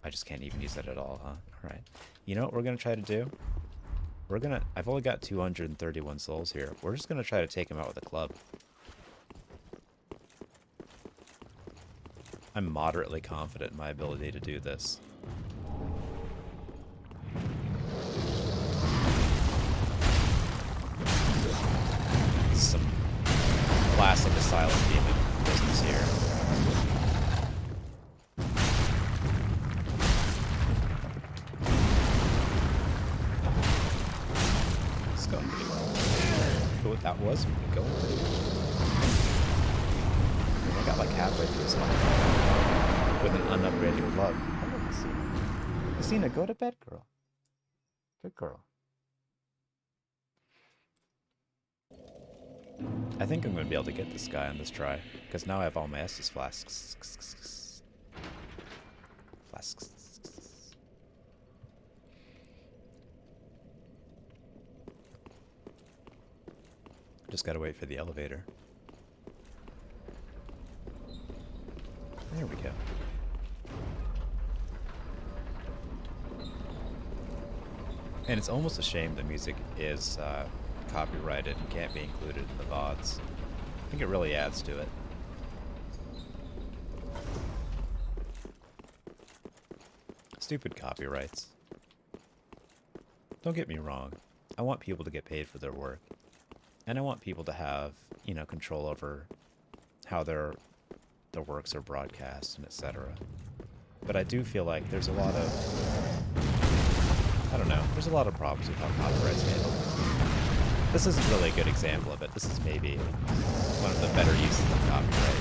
I just can't even use that at all, huh? Alright. You know what we're going to try to do? I've only got 231 souls here. We're just going to try to take him out with a club. I'm moderately confident in my ability to do this. Some classic Asylum Demon business here. That was going pretty well. I got like halfway through this one with an unupgraded glove. Hello, Messina. Messina, go to bed, girl. Good girl. I think I'm going to be able to get this guy on this try, because now I have all my Estus flasks. Flasks. Just gotta wait for the elevator. There we go. And it's almost a shame the music is copyrighted and can't be included in the VODs. I think it really adds to it. Stupid copyrights. Don't get me wrong. I want people to get paid for their work. And I want people to have, you know, control over how their works are broadcast and etc. But I do feel like there's a lot of, I don't know, there's a lot of problems with how copyright's handled. This isn't really a good example of it. This is maybe one of the better uses of copyright.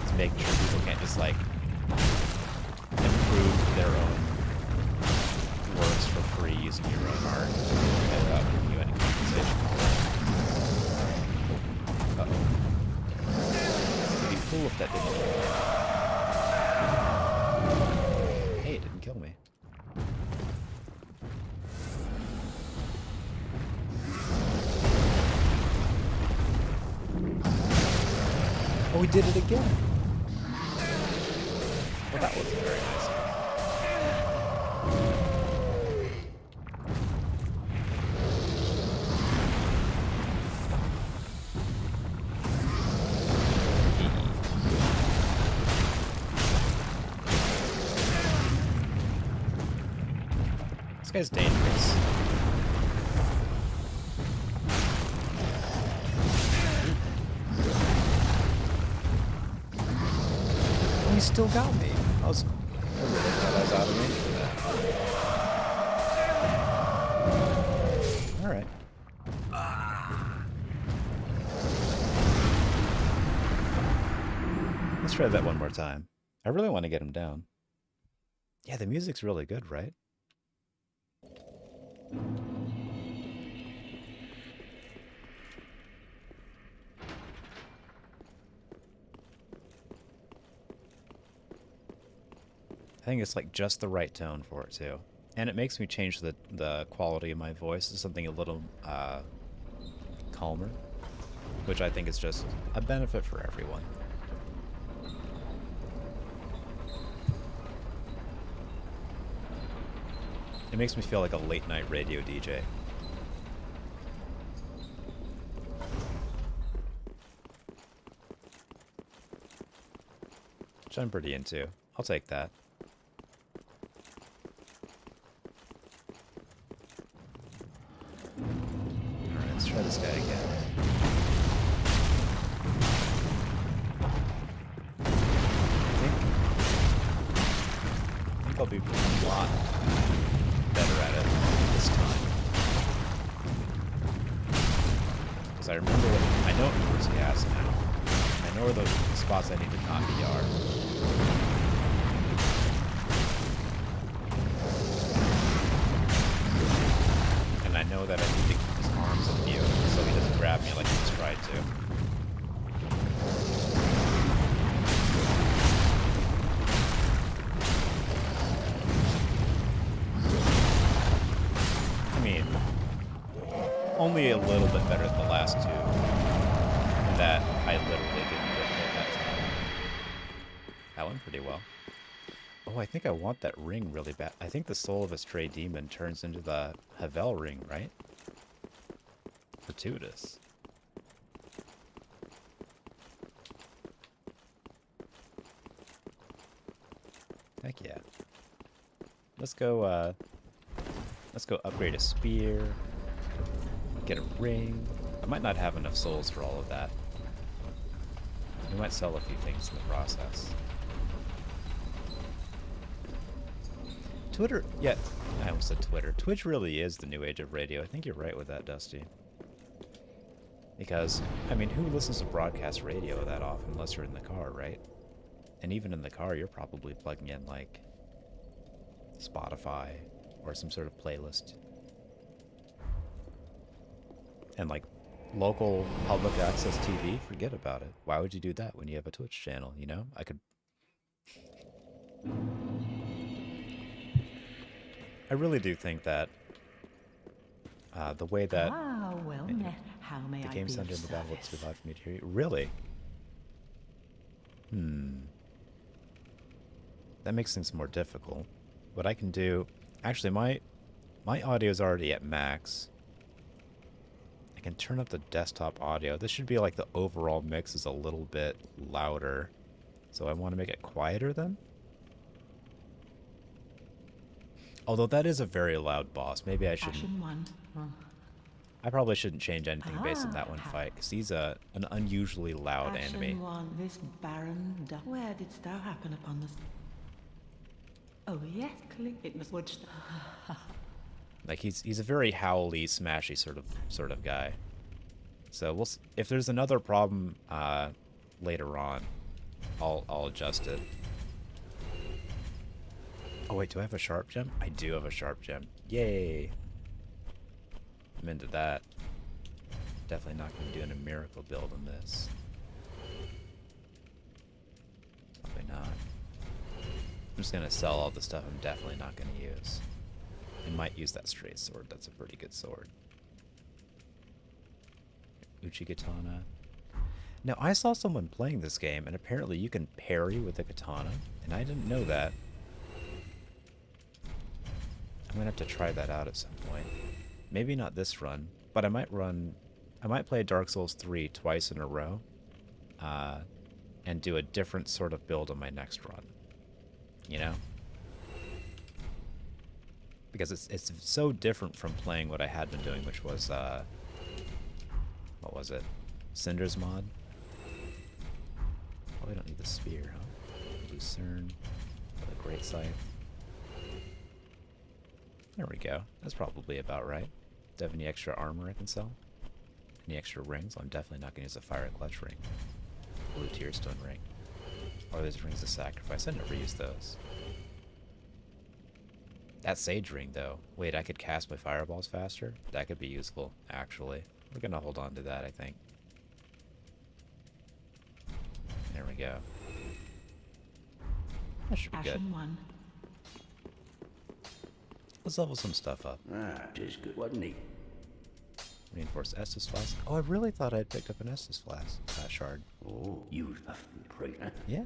It's making sure people can't just, like, improve their own works for free using your own art without giving you any compensation. Uh-oh. It'd be cool if that didn't kill me. Hey, it didn't kill me. Oh, we did it again. Well, that wasn't very nice. This guy's dangerous. Oh, he still got me. I really thought I was out of range for that. Alright. Let's try that one more time. I really want to get him down. Yeah, the music's really good, right? I think it's like just the right tone for it too. And it makes me change the quality of my voice to something a little calmer, which I think is just a benefit for everyone. It makes me feel like a late night radio DJ. Which I'm pretty into. I'll take that. Alright, let's try this guy again. I think I'll be a lot better at it this time. Because I remember I know what numbers he has now. I know where those spots I need to copy are. And I know that I need to keep his arms in view so he doesn't grab me like he just tried to. Only a little bit better than the last two that I literally didn't get hit that time. That went pretty well. Oh, I think I want that ring really bad. I think the soul of a stray demon turns into the Havel ring, right? Fortuitous. Heck yeah. Let's go upgrade a spear. Get a ring. I might not have enough souls for all of that. We might sell a few things in the process. Twitter, yeah, I almost said Twitter. Twitch really is the new age of radio. I think you're right with that, Dusty. Because, I mean, who listens to broadcast radio that often unless you're in the car, right? And even in the car, you're probably plugging in, like, Spotify or some sort of playlist. And, like, local public access TV, forget about it. Why would you do that when you have a Twitch channel, you know? I really do think that the way that well met. How may the I game be center of in the battle looks service? too loud for me to hear you. Really? That makes things more difficult. What I can do, actually, my audio is already at max. I can turn up the desktop audio. This should be like the overall mix is a little bit louder. So I want to make it quieter then. Although that is a very loud boss. Maybe I shouldn't. Ashen one. I probably shouldn't change anything based on that one fight, because he's an unusually loud enemy. Ashen one, this barren where didst thou happen upon this? Oh yes, it was wood. Like he's a very howly, smashy sort of guy. So we'll if there's another problem later on, I'll adjust it. Oh wait, do I have a sharp gem? I do have a sharp gem. Yay! I'm into that. Definitely not going to be doing a miracle build on this. Probably not. I'm just going to sell all the stuff I'm definitely not going to use. I might use that straight sword. That's a pretty good sword. Uchi katana. Now, I saw someone playing this game, and apparently you can parry with a katana, and I didn't know that. I'm going to have to try that out at some point. Maybe not this run, but I might play Dark Souls 3 twice in a row, and do a different sort of build on my next run. You know? Because it's so different from playing what I had been doing, which was, what was it? Cinder's mod? Probably don't need the spear, huh? Lucerne, the Great Scythe. There we go. That's probably about right. Do I have any extra armor I can sell? Any extra rings? I'm definitely not going to use a fire clutch ring. Blue tearstone ring. Or those rings of sacrifice. I never use those. That sage ring, though. Wait, I could cast my fireballs faster? That could be useful, actually. We're going to hold on to that, I think. There we go. That should be good. One. Let's level some stuff up. Tis good, wasn't he? Reinforced Estus Flask. Oh, I really thought I'd picked up an Estus Flask shard. Oh, you pray. Yeah.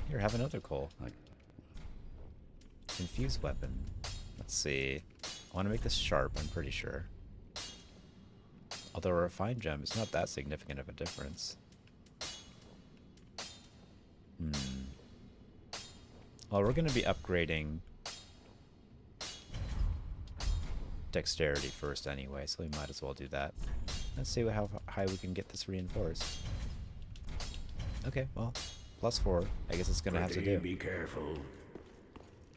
Here, have another coal. Infused weapon. Let's see. I want to make this sharp, I'm pretty sure. Although a refined gem is not that significant of a difference. Well, we're going to be upgrading dexterity first anyway, so we might as well do that. Let's see how high we can get this reinforced. Okay, well, +4. I guess it's gonna have to do. Be careful.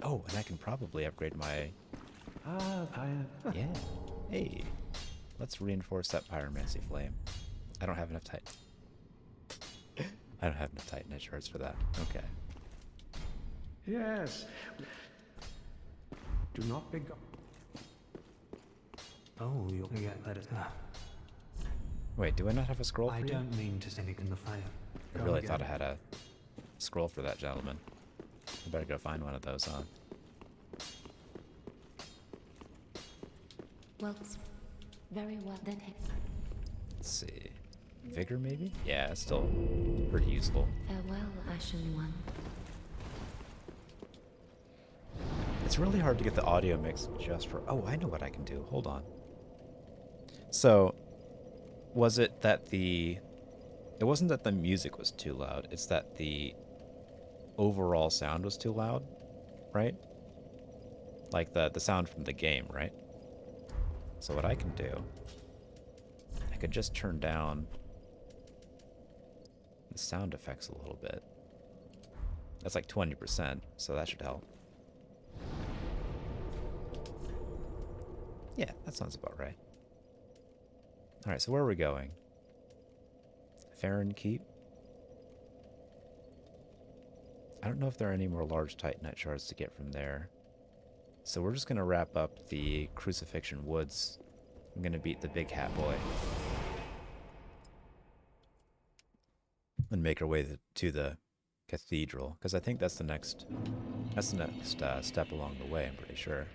Oh, and I can probably upgrade my... yeah. Hey. Let's reinforce that pyromancy flame. I don't have enough I don't have enough Titanite shards for that. Okay. Yes. Do not be... Oh, you'll get that. Wait, do I not have a scroll for I you? don't mean to stick in the fire. I really thought I had a scroll for that gentleman. I better go find one of those, huh? Well, very well then. Let's see. Vigor, maybe? Yeah, it's still pretty useful. Farewell, Ashen One. It's really hard to get the audio mix just for... Oh, I know what I can do. Hold on. So, was it that the... It wasn't that the music was too loud. It's that the overall sound was too loud, right? Like the sound from the game, right? So what I can do... I could just turn down the sound effects a little bit. That's like 20%, so that should help. Yeah, that sounds about right. Alright, so where are we going? Farron Keep? I don't know if there are any more large Titanite shards to get from there. So we're just going to wrap up the Crucifixion Woods. I'm going to beat the Big Hat Boy. and make our way to the cathedral, because I think that's the next step along the way, I'm pretty sure.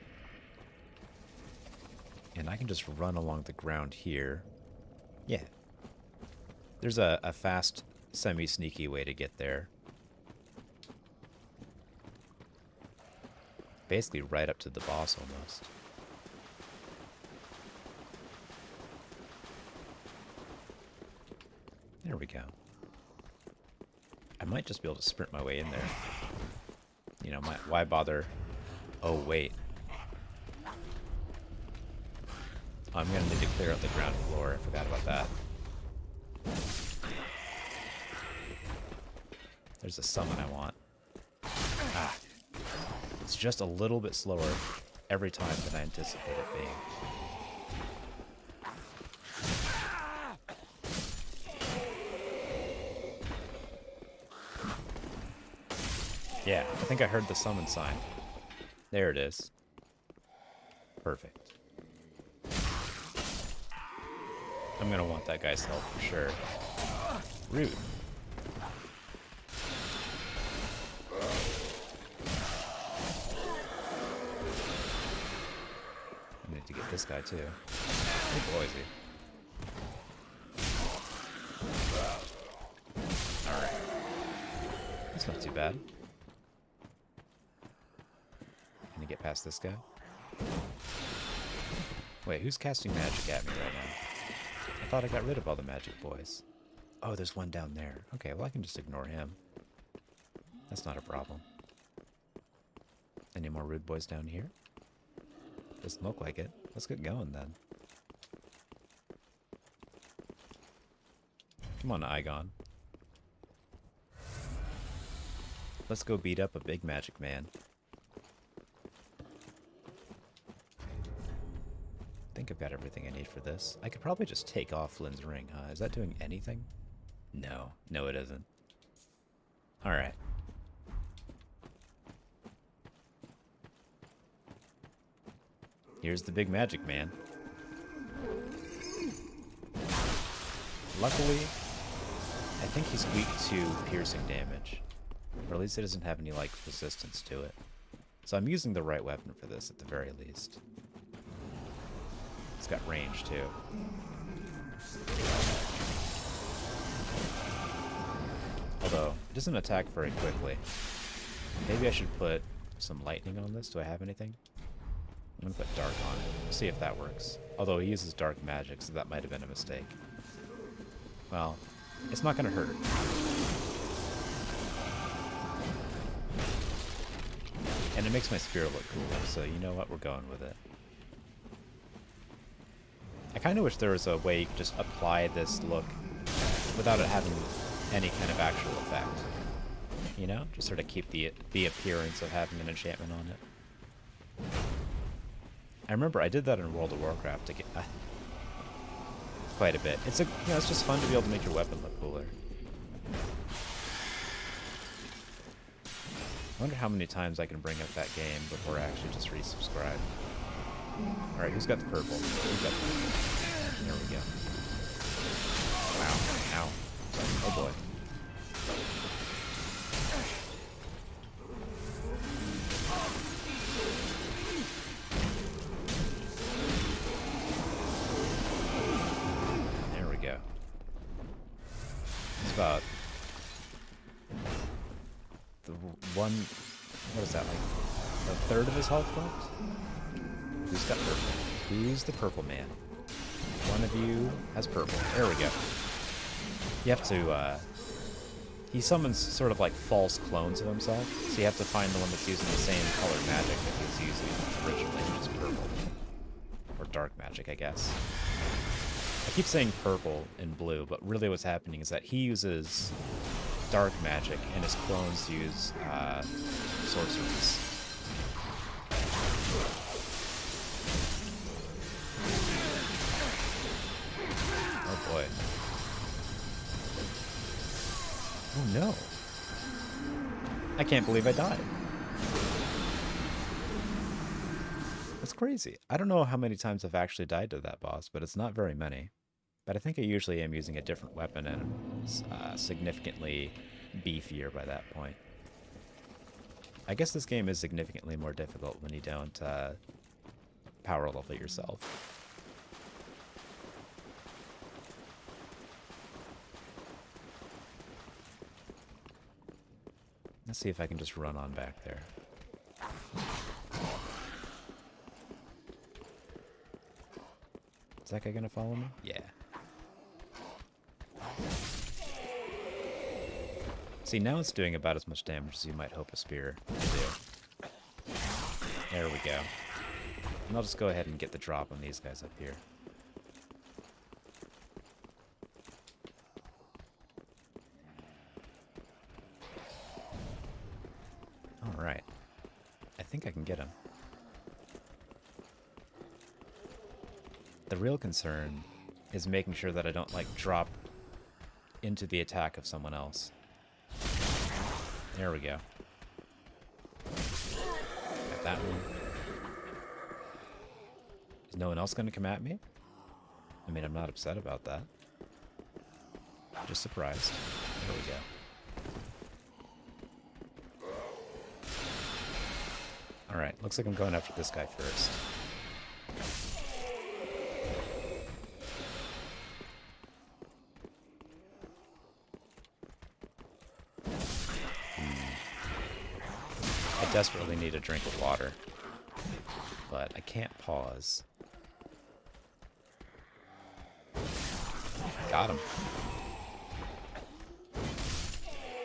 And I can just run along the ground here. Yeah. There's a fast, semi-sneaky way to get there. Basically right up to the boss, almost. There we go. I might just be able to sprint my way in there. You know, why bother? Oh, wait. I'm going to need to clear out the ground floor. I forgot about that. There's a summon I want. Ah. It's just a little bit slower every time than I anticipate it being. Yeah, I think I heard the summon sign. There it is. Perfect. I'm gonna want that guy's help for sure. Rude. I need to get this guy too. Hey, boysy. Alright. That's not too bad. Can I get past this guy? Wait, who's casting magic at me right now? I thought I got rid of all the magic boys. Oh, there's one down there. Okay, well I can just ignore him. That's not a problem. Any more rude boys down here? Doesn't look like it. Let's get going then. Come on, Igon. Let's go beat up a big magic man. I think I've got everything I need for this. I could probably just take off Lynn's ring, huh? Is that doing anything? No. No, it isn't. Alright. Here's the big magic man. Luckily, I think he's weak to piercing damage. Or at least it doesn't have any, like, resistance to it. So I'm using the right weapon for this at the very least. It's got range, too. Although, it doesn't attack very quickly. Maybe I should put some lightning on this. Do I have anything? I'm gonna put dark on it. We'll see if that works. Although he uses dark magic, so that might have been a mistake. Well, it's not gonna hurt. And it makes my spear look cooler, so you know what? We're going with it. I kind of wish there was a way you could just apply this look without it having any kind of actual effect. You know? Just sort of keep the appearance of having an enchantment on it. I remember I did that in World of Warcraft to get quite a bit. It's it's just fun to be able to make your weapon look cooler. I wonder how many times I can bring up that game before I actually just resubscribe. Alright, who's got the purple? Who's got the purple? There we go. Wow. Ow. Oh boy. There we go. It's about the one, what is that, like a third of his health left? Who's got purple? Who's the purple man? One of you has purple. There we go. You have to, he summons sort of like false clones of himself, so you have to find the one that's using the same color magic that he was using originally, which is purple. Or dark magic, I guess. I keep saying purple and blue, but really what's happening is that he uses dark magic, and his clones use, sorceries. Oh boy. Oh no. I can't believe I died. That's crazy. I don't know how many times I've actually died to that boss, but it's not very many. But I think I usually am using a different weapon, and significantly beefier by that point. I guess this game is significantly more difficult when you don't power level it yourself. Let's see if I can just run on back there. Is that guy gonna follow me? Yeah. See, now it's doing about as much damage as you might hope a spear to do. There we go. And I'll just go ahead and get the drop on these guys up here. Alright. I think I can get him. The real concern is making sure that I don't, like, drop into the attack of someone else. There we go. Got that one. Is no one else going to come at me? I mean, I'm not upset about that. Just surprised. There we go. Alright, looks like I'm going after this guy first. I desperately need a drink of water, but I can't pause. Got him.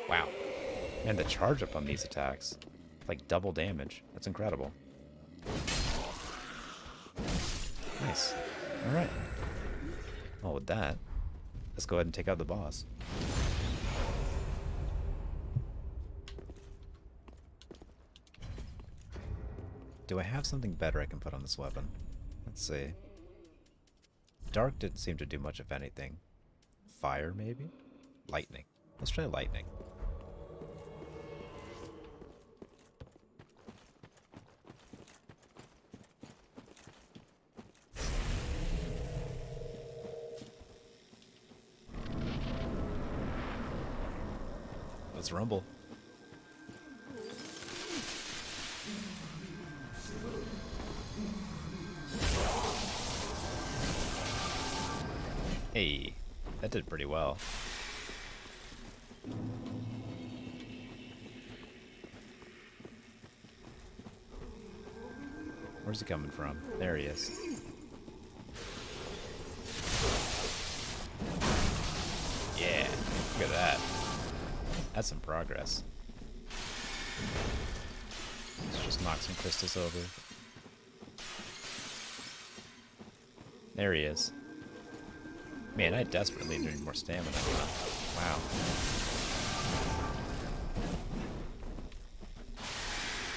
Wow. Man, the charge up on these attacks. Like double damage. That's incredible. Nice. Alright. Well, with that, let's go ahead and take out the boss. Do I have something better I can put on this weapon? Let's see. Dark didn't seem to do much of anything. Fire, maybe? Lightning. Let's try lightning. Let's rumble. Hey, that did pretty well. Where's he coming from? There he is. Yeah, look at that. That's some progress. Let's just knock some crystals over. There he is. Man, I desperately need more stamina. Wow.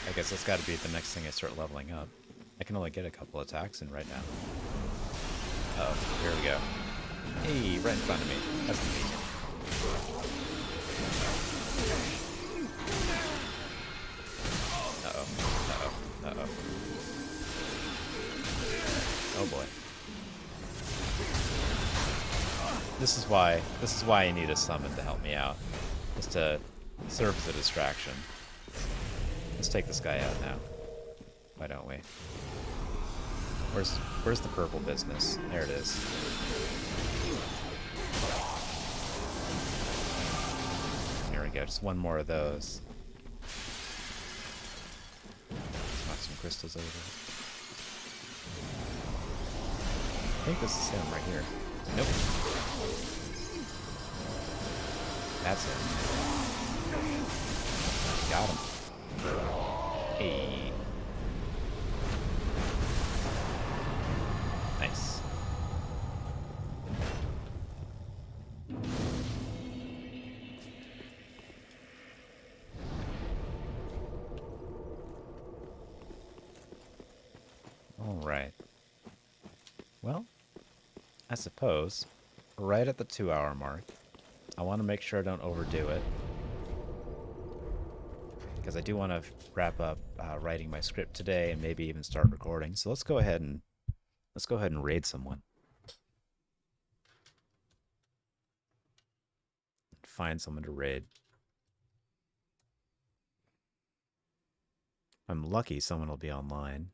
I guess that's got to be the next thing I start leveling up. I can only get a couple attacks in right now. Oh, here we go. Hey, right in front of me. That's convenient. Uh-oh. Uh-oh. Uh-oh. Oh boy. This is why I need a summon to help me out. Just to serve as a distraction. Let's take this guy out now. Why don't we? Where's the purple business? There it is. Here we go, just one more of those. Let's knock some crystals over. I think this is him right here. Nope. That's it. Got him. Hey. Nice. All right. Well, I suppose right at the 2-hour mark, I want to make sure I don't overdo it, because I do want to wrap up writing my script today and maybe even start recording. So let's go ahead and raid someone. find someone to raid. If I'm lucky, someone will be online.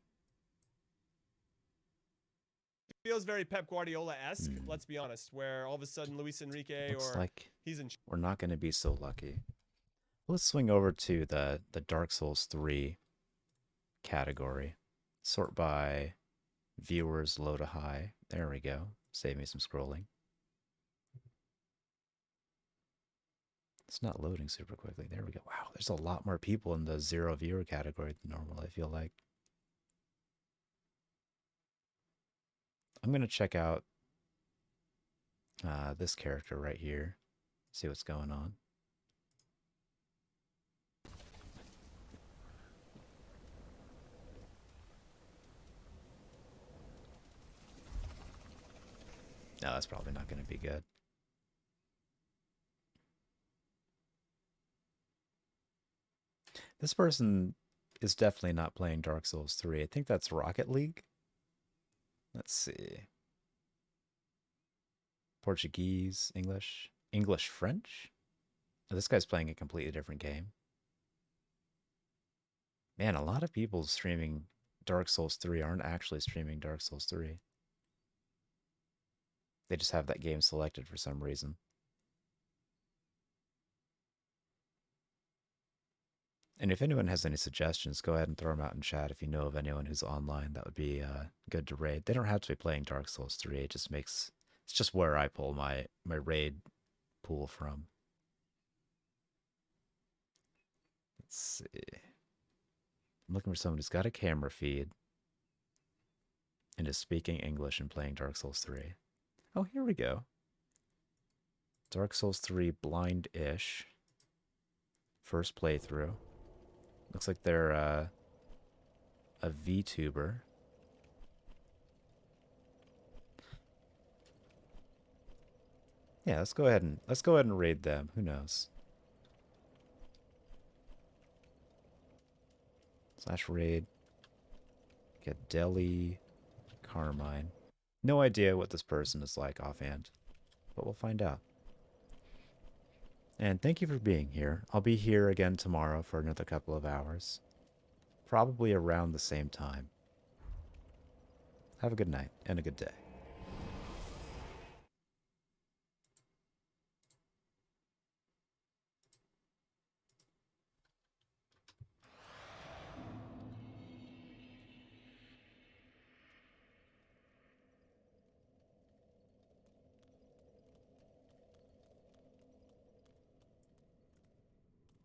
Feels very Pep Guardiola-esque, let's be honest, where all of a sudden Luis Enrique Looks or like he's in. we're not going to be so lucky. Let's swing over to the Dark Souls 3 category. Sort by viewers low to high. There we go. Save me some scrolling. It's not loading super quickly. There we go. Wow, there's a lot more people in the 0 viewer category than normal, I feel like. I'm going to check out this character right here. See what's going on. No, that's probably not going to be good. This person is definitely not playing Dark Souls 3. I think that's Rocket League. Let's see. Portuguese, English, French? Oh, this guy's playing a completely different game. Man, a lot of people streaming Dark Souls 3 aren't actually streaming Dark Souls 3. They just have that game selected for some reason. And if anyone has any suggestions, go ahead and throw them out in chat. If you know of anyone who's online, that would be good to raid. They don't have to be playing Dark Souls 3. It just makes... It's just where I pull my raid pool from. Let's see. I'm looking for someone who's got a camera feed and is speaking English and playing Dark Souls 3. Oh, here we go. Dark Souls 3 blind-ish. First playthrough. Looks like they're a VTuber. Yeah, let's go ahead and raid them. Who knows? /raid. Get Delhi Carmine. No idea what this person is like offhand, but we'll find out. And thank you for being here. I'll be here again tomorrow for another couple of hours. Probably around the same time. Have a good night and a good day.